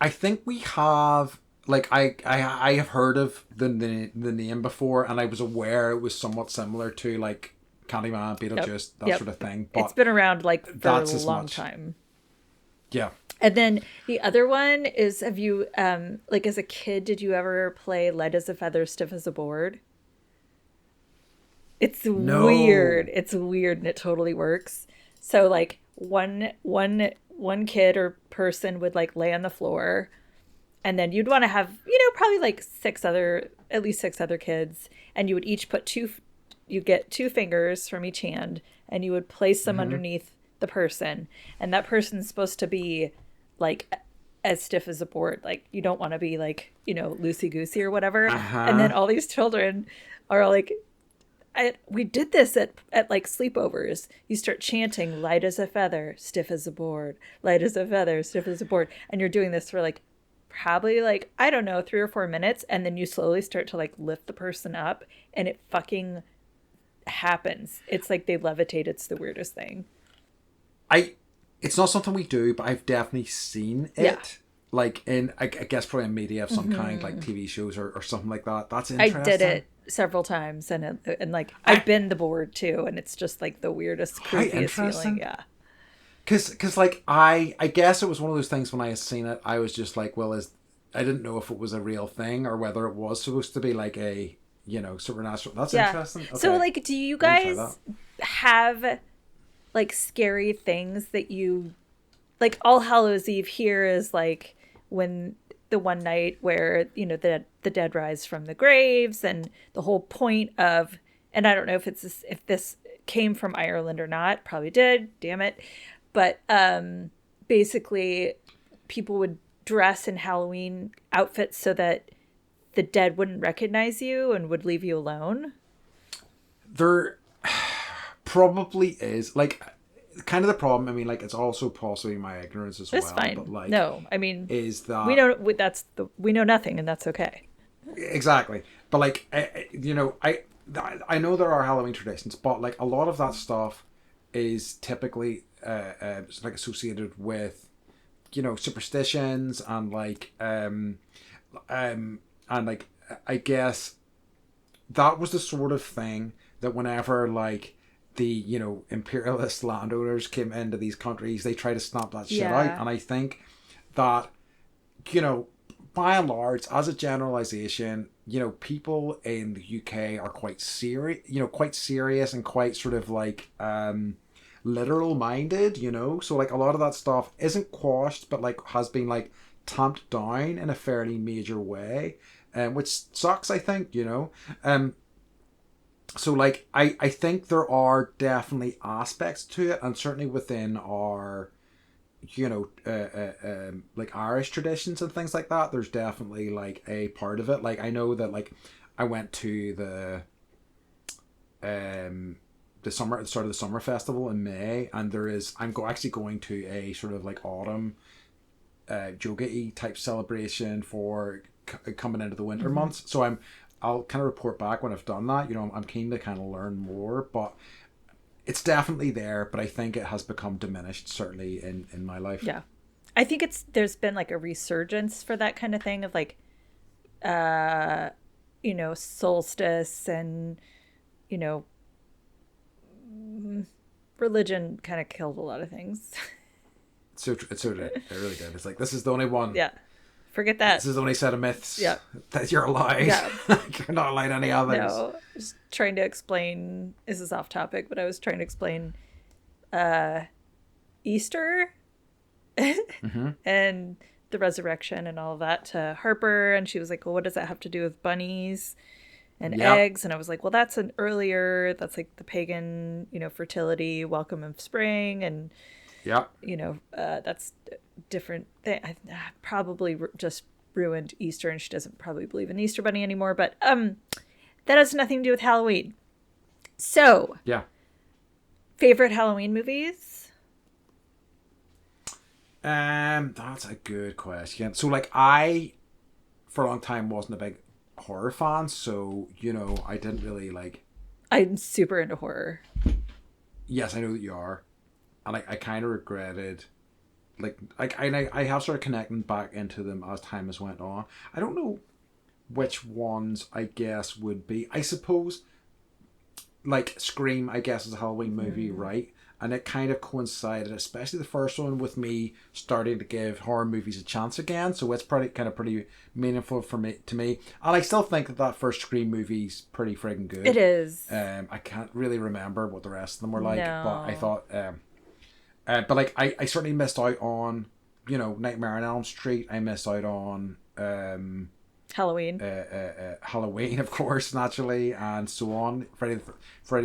I think we have, like, I have heard of the name before, and I was aware it was somewhat similar to like Candyman, Beetlejuice, that sort of thing. But it's been around like for a long time. Yeah. And then the other one is, have you, like as a kid, did you ever play Light as a Feather, Stiff as a Board? It's weird. It's weird and it totally works. So like one kid or person would like lay on the floor, and then you'd want to have, probably like at least six other kids, and you would each put you get 2 fingers from each hand, and you would place them underneath the person, and that person's supposed to be like as stiff as a board. Like you don't want to be like loosey goosey or whatever. And then all these children are like, we did this at like sleepovers. You start chanting light as a feather, stiff as a board, light as a feather, stiff as a board, and you're doing this for like probably like, I don't know, 3 or 4 minutes, and then you slowly start to like lift the person up, and it fucking happens. It's like they levitate. It's the weirdest thing. It's not something we do, but I've definitely seen it. Like in, I guess probably in media of some kind, like TV shows or something like that. That's interesting. I did it several times, and like I've been the board too, and it's just like the weirdest, creepiest feeling. Yeah. Because like I guess it was one of those things when I had seen it, I was just like, well, I didn't know if it was a real thing or whether it was supposed to be like a supernatural. That's interesting. Okay. So like, do you guys have like scary things that you like? All Hallows Eve here is like when the one night where the dead rise from the graves, and the whole point of, and I don't know if this came from Ireland or not, probably did, damn it, but basically people would dress in Halloween outfits so that the dead wouldn't recognize you and would leave you alone. There probably is, like, kind of the problem. I mean, like, it's also possibly my ignorance as well. It's fine. But, like, no, I mean, is that we know nothing, and that's okay. Exactly. But like, I know there are Halloween traditions, but like a lot of that stuff is typically like associated with, you know, superstitions and and like I guess that was the sort of thing that whenever like the, you know, imperialist landowners came into these countries, they try to snap that shit out. Yeah. And I think that, you know, by and large, as a generalization, you know, people in the UK are quite serious, you know, quite serious and quite sort of like literal minded, you know. So like a lot of that stuff isn't quashed, but like has been like tamped down in a fairly major way, which sucks, I think, you know. So like I think there are definitely aspects to it, and certainly within our, you know, like Irish traditions and things like that, there's definitely like a part of it. Like I know that like I went to the summer, the start of the summer festival in May, and there is actually going to a sort of like autumn yoga type celebration for coming into the winter months. So I'll kind of report back when I've done that. You know, I'm keen to kind of learn more, but it's definitely there. But I think it has become diminished, certainly in my life. Yeah. I think there's been like a resurgence for that kind of thing of like, you know, solstice and, you know, religion kind of killed a lot of things. It's so it really did. It's like, this is the only one. Yeah. Forget that. This is the only set of myths Yeah. that you're allowed. Yeah. You're not allowed any others. No. Just trying to explain, this is off topic, but I was trying to explain Easter and the resurrection and all of that to Harper, and she was like, well, what does that have to do with bunnies and eggs? And I was like, well, that's that's like the pagan, you know, fertility, welcome of spring, and you know, that's different thing. I probably just ruined Easter, and she doesn't probably believe in the Easter bunny anymore, but that has nothing to do with Halloween. So favorite Halloween movies? That's a good question. So like I for a long time wasn't a big horror fan, so you know, I didn't really like. I'm super into horror. Yes, I know that you are. And I kind of regretted, like I have started connecting back into them as time has went on. I don't know which ones I guess would be. I suppose, like Scream, I guess is a Halloween movie, right? And it kind of coincided, especially the first one, with me starting to give horror movies a chance again. So it's pretty meaningful for me and I still think that first Scream movie's pretty friggin' good. It is. I can't really remember what the rest of them were like, No. but I thought, but like I certainly missed out on, you know, Nightmare on Elm Street. I missed out on Halloween. Halloween, of course, naturally, and so on. Friday the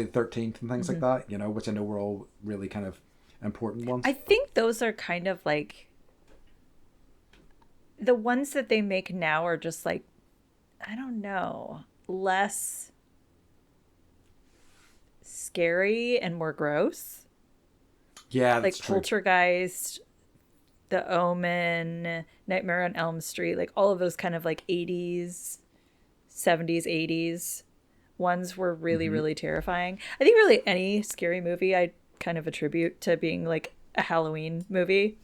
13th and things like that, you know, which I know were all really kind of important ones. I think those are kind of like the ones that they make now are just like, I don't know, less scary and more gross. Yeah, like that's true. Poltergeist, The Omen, Nightmare on Elm Street, like all of those kind of like 80s, 70s, 80s ones were really, really terrifying. I think really any scary movie I kind of attribute to being like a Halloween movie.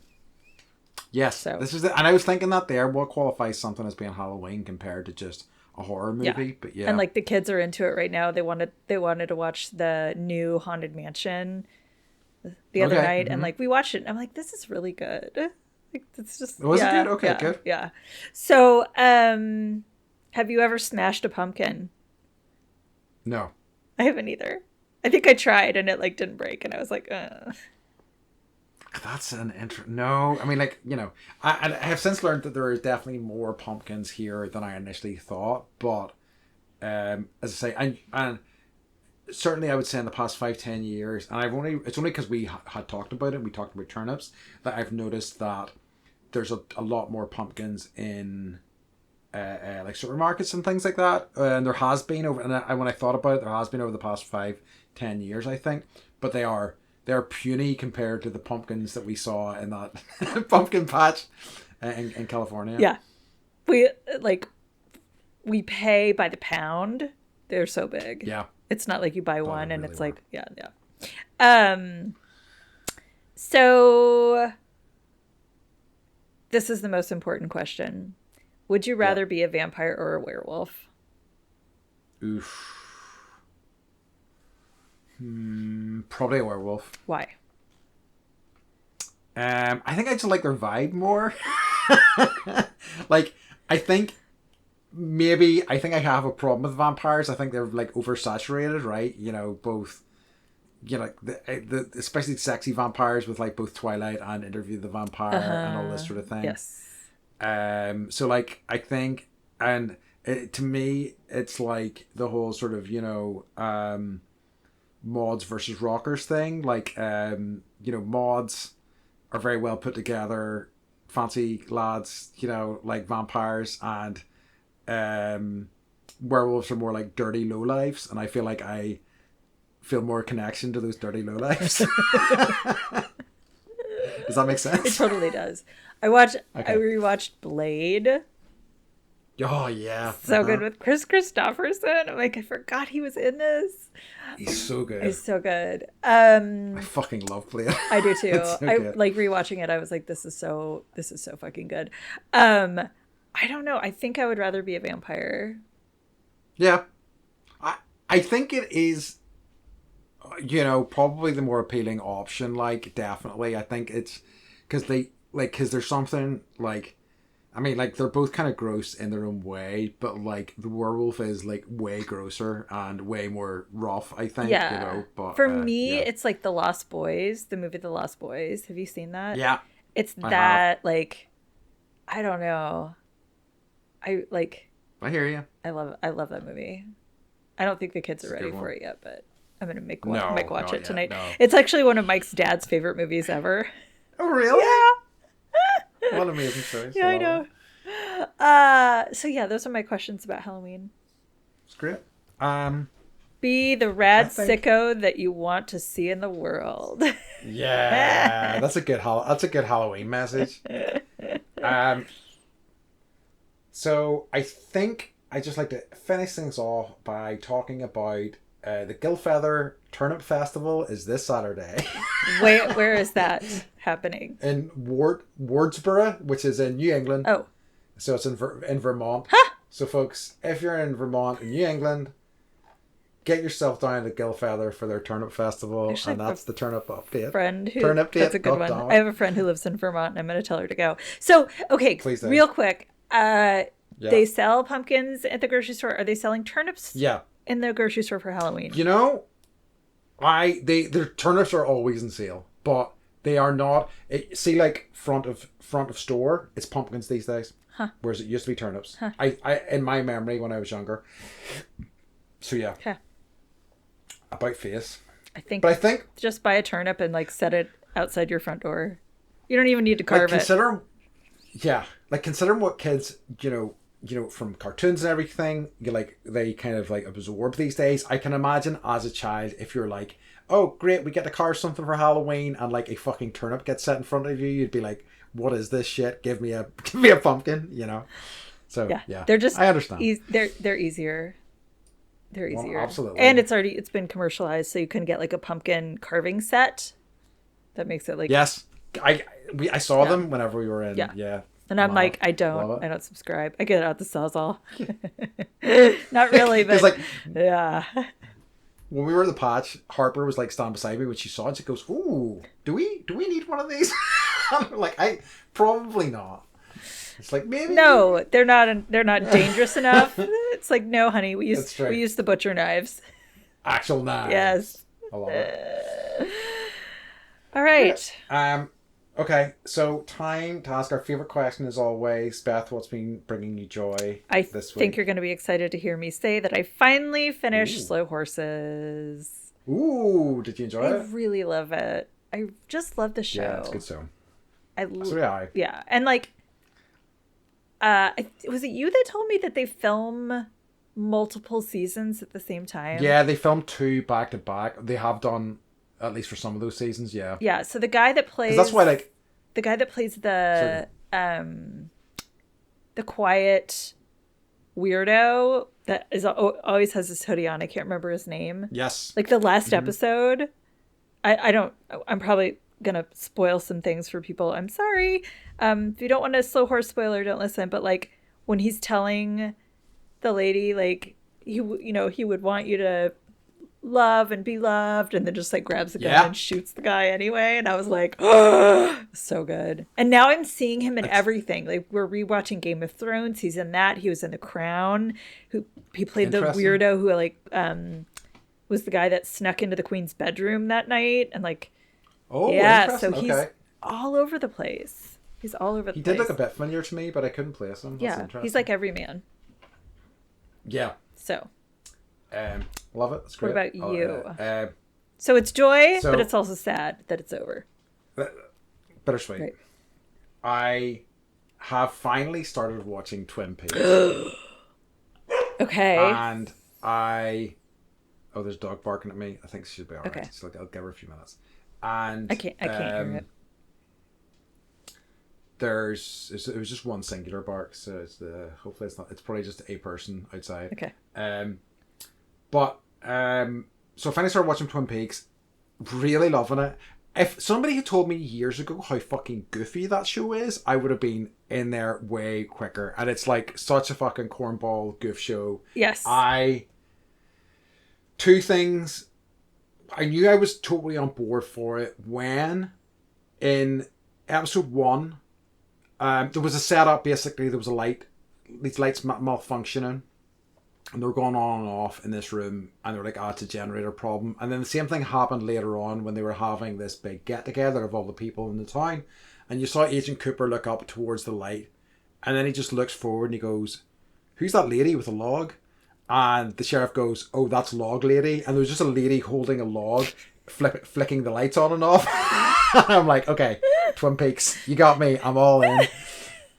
Yes, So. this is it. And I was thinking that there, what qualifies something as being Halloween compared to just a horror movie? But yeah, and like the kids are into it right now. They wanted to watch the new Haunted Mansion the other night, and like we watched it, and I'm like, this is really good. Like it's just was it good? Okay, good. Yeah. So, have you ever smashed a pumpkin? No, I haven't either. I think I tried, and it like didn't break, and I was like, That's an no. I mean, like, you know, I have since learned that there is definitely more pumpkins here than I initially thought. But as I say, and certainly I would say in the past 5-10 years, and it's only because we had talked about it, we talked about turnips, that I've noticed that there's a lot more pumpkins in like supermarkets and things like that, and there has been when I thought about it, there has been over the past 5-10 years, I think, but they're puny compared to the pumpkins that we saw in that pumpkin patch in California. yeah, we pay by the pound They're so big. Yeah. It's not like you buy one and really it's like, yeah. So this is the most important question. Would you rather be a vampire or a werewolf? Oof. Probably a werewolf. Why? I think I just like their vibe more. Like, I think I have a problem with vampires. I think they're like oversaturated, right? You know, both, you know, like the especially sexy vampires with like both Twilight and Interview the Vampire and all this sort of thing. Yes. So like I think, and to me, it's like the whole sort of, you know, mods versus rockers thing. Like, you know, mods are very well put together, fancy lads, you know, like vampires, and werewolves are more like dirty lowlives, and I feel like I feel more connection to those dirty lowlives. Does that make sense? It totally does. I rewatched Blade. Oh yeah. So good with Chris Christopherson. I'm like, I forgot he was in this. He's so good. He's so good. I fucking love Blade. I do too. So I good. like rewatching it. I was like, this is so fucking good. I don't know. I think I would rather be a vampire. Yeah. I think it is, you know, probably the more appealing option. Like, definitely. I think it's because there's something like, I mean, like, they're both kind of gross in their own way, but like the werewolf is like way grosser and way more rough, I think. Yeah. You know, but for me, it's like The Lost Boys, the movie The Lost Boys. Have you seen that? Yeah. It's that, like, I don't know. I hear you. I love that movie. I don't think the kids are ready for it yet, but I'm gonna make Mike watch it tonight. No. It's actually one of Mike's dad's favorite movies ever. Oh really? Yeah. What an amazing choice. Yeah, I know. So yeah, those are my questions about Halloween. It's great. Be the rad sicko that you want to see in the world. Yeah, that's a good Halloween message. So I think I just like to finish things off by talking about the Gilfeather Turnip Festival is this Saturday. Where is that happening? In Wardsboro, which is in New England. Oh. So it's in Vermont. Huh? So folks, if you're in Vermont and New England, get yourself down to Gilfeather for their Turnip Festival. Actually, and that's the Turnip Update. Turnip That's a good one. I have a friend who lives in Vermont and I'm going to tell her to go. So, okay, real quick. They sell pumpkins at the grocery store. Are they selling turnips? Yeah. In the grocery store for Halloween? You know, their turnips are always on sale, but they are not. See, like front of store, it's pumpkins these days. Huh. Whereas it used to be turnips. Huh. I in my memory when I was younger. So yeah. Okay. About face. I think just buy a turnip and like set it outside your front door. You don't even need to carve it. Considering what kids, you know, from cartoons and everything, they kind of like absorb these days. I can imagine as a child, if you're like, oh great, we get to carve something for Halloween, and like a fucking turnip gets set in front of you, you'd be like, what is this shit? Give me a pumpkin, you know. So yeah. They're just, I understand. They're easier. They're easier. Well, absolutely. And it's been commercialized, so you can get like a pumpkin carving set. That makes it like, yes, I saw them whenever we were in. Yeah. And I'm like, I don't subscribe. I get it out the Sawzall. Not really, but like, yeah. When we were at the patch, Harper was like standing beside me when she saw it. She goes, "Ooh, do we need one of these?" I'm like, I probably not. It's like, maybe. No, they're not dangerous enough. It's like, no, honey, we use the butcher knives. Actual knives. Yes. I love it. All right. Okay, so time to ask our favorite question as always. Beth, what's been bringing you joy this week? I think you're going to be excited to hear me say that I finally finished Slow Horses. Ooh, did you enjoy it? I really love it. I just love the show. Yeah, it's a good show. Yeah, and like, was it you that told me that they film multiple seasons at the same time? Yeah, they filmed 2 back to back. They have done, at least for some of those seasons, yeah. Yeah, so the guy that plays... That's why, like... The guy that plays the quiet weirdo that is always has this hoodie on. I can't remember his name. Yes. Like the last episode, I'm probably gonna spoil some things for people. I'm sorry. If you don't want a slow horse spoiler, don't listen. But like when he's telling the lady, like he would want you to love and be loved, and then just like grabs a gun and shoots the guy anyway. And I was like, oh, so good. And now I'm seeing him in everything. Like we're rewatching Game of Thrones. He's in that. He was in The Crown. He played the weirdo who like was the guy that snuck into the Queen's bedroom that night, and like so he's all over the place. He's all over the place. He did look a bit familiar to me, but I couldn't place him. That's he's like every man. Yeah. So. Love it. It's great. What about you? So it's joy, but it's also sad that it's over. Bittersweet. Right. I have finally started watching Twin Peaks. Okay. And there's a dog barking at me. I think she should be alright. Okay. So I'll give her a few minutes. And I can't hear it. It was just one singular bark, so hopefully it's probably just a person outside. Okay. But so I finally started watching Twin Peaks, really loving it. If somebody had told me years ago how fucking goofy that show is, I would have been in there way quicker. And it's like such a fucking cornball goof show. Yes. Two things. I knew I was totally on board for it when in episode 1 there was a setup. Basically there was these lights malfunctioning. And they were going on and off in this room, and they were like, it's a generator problem. And then the same thing happened later on when they were having this big get-together of all the people in the town. And you saw Agent Cooper look up towards the light, and then he just looks forward and he goes, who's that lady with a log? And the sheriff goes, oh, that's Log Lady. And there was just a lady holding a log, flicking the lights on and off. And I'm like, okay, Twin Peaks, you got me. I'm all in.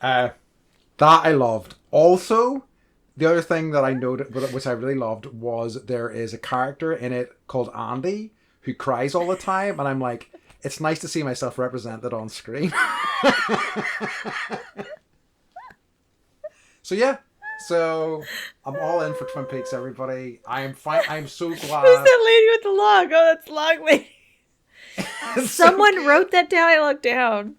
That I loved. Also, the other thing that I noted, which I really loved, was there is a character in it called Andy who cries all the time, and I'm like, it's nice to see myself represented on screen. So I'm all in for Twin Peaks, everybody. I'm fine. I'm so glad. Who's that lady with the log? Oh, that's Log Lady. Someone wrote that down. I looked down.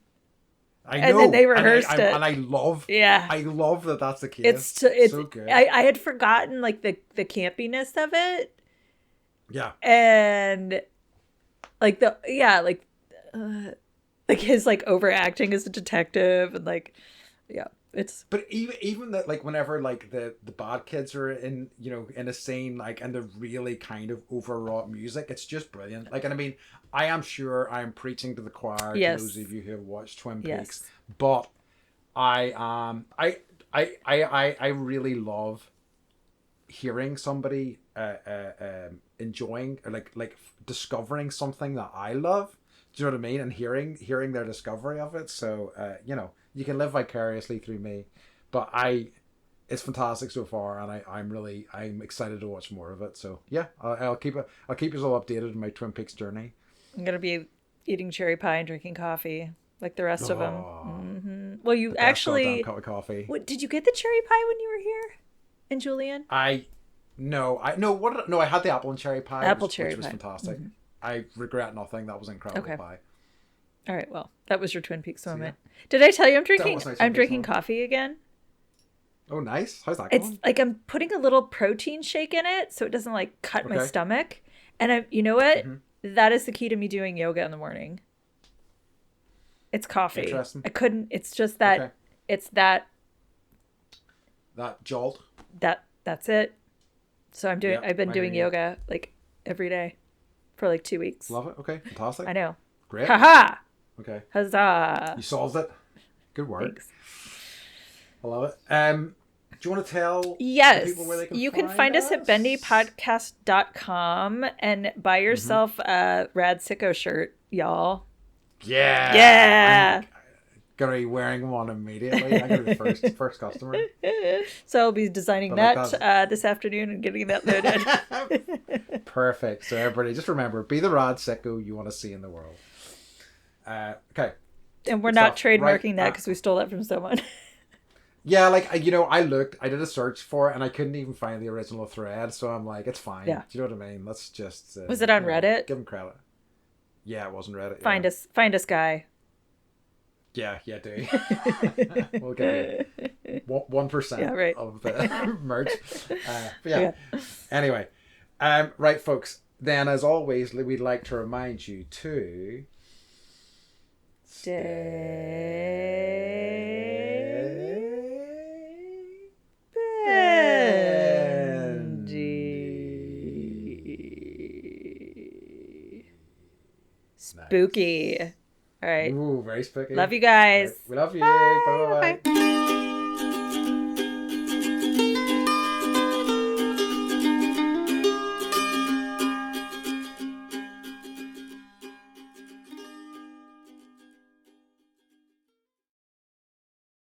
I know. And then they rehearsed it. And I love that that's the case. It's so good. I had forgotten like the campiness of it. Yeah. And like like his like overacting as a detective, and like but even that, like whenever like the bad kids are in a scene, like, and they're really kind of overwrought music, it's just brilliant. Like, and I mean, I am sure I'm preaching to the choir to those of you who have watched Twin Peaks, but I really love hearing somebody enjoying or like discovering something that I love. Do you know what I mean? And hearing their discovery of it. So you can live vicariously through me, but it's fantastic so far, and I'm excited to watch more of it. So yeah, I'll keep you all updated on my Twin Peaks journey. I'm gonna be eating cherry pie and drinking coffee like the rest of them. Mm-hmm. Well, you actually cup of coffee. What, did you get the cherry pie when you were here in Julian? I had the apple and cherry pie. Which was fantastic. Mm-hmm. I regret nothing. That was incredible pie. All right, well, that was your Twin Peaks moment. So, yeah. Did I tell you I'm drinking coffee again? Oh, nice. How's that going? It's like I'm putting a little protein shake in it so it doesn't like cut my stomach. And you know what? Mm-hmm. That is the key to me doing yoga in the morning. It's coffee. Interesting. It's just that it's that jolt. That's it. So I've been doing yoga like every day for like 2 weeks. Love it. Okay. Fantastic. I know. Great. Haha. Okay. Huzzah. You solved it. Good work. Thanks. I love it. Do you want to tell people where they can you can find us at bendypodcast.com and buy yourself a Rad Sicko shirt, y'all. Yeah. Yeah. I'm gonna be wearing one immediately. I'm gonna be the first customer. So I'll be designing that this afternoon and getting that loaded. Perfect. So everybody, just remember, be the Rad Sicko you want to see in the world. Okay. And we're not trademarking that because we stole that from someone. Yeah, like I looked, I did a search for it, and I couldn't even find the original thread. So I'm like, it's fine. Yeah. Do you know what I mean? Let's just Was it on Reddit? give him credit. Yeah, it wasn't Reddit. Yeah, Find us, guy. yeah, do. We'll give you 1% Yeah, right. of the merch. But yeah. Yeah. Anyway, right, folks. Then, as always, we'd like to remind you to bendy. Spooky. All right. Ooh, very spooky. Love you guys. Right. We love you. Bye. Bye. Bye.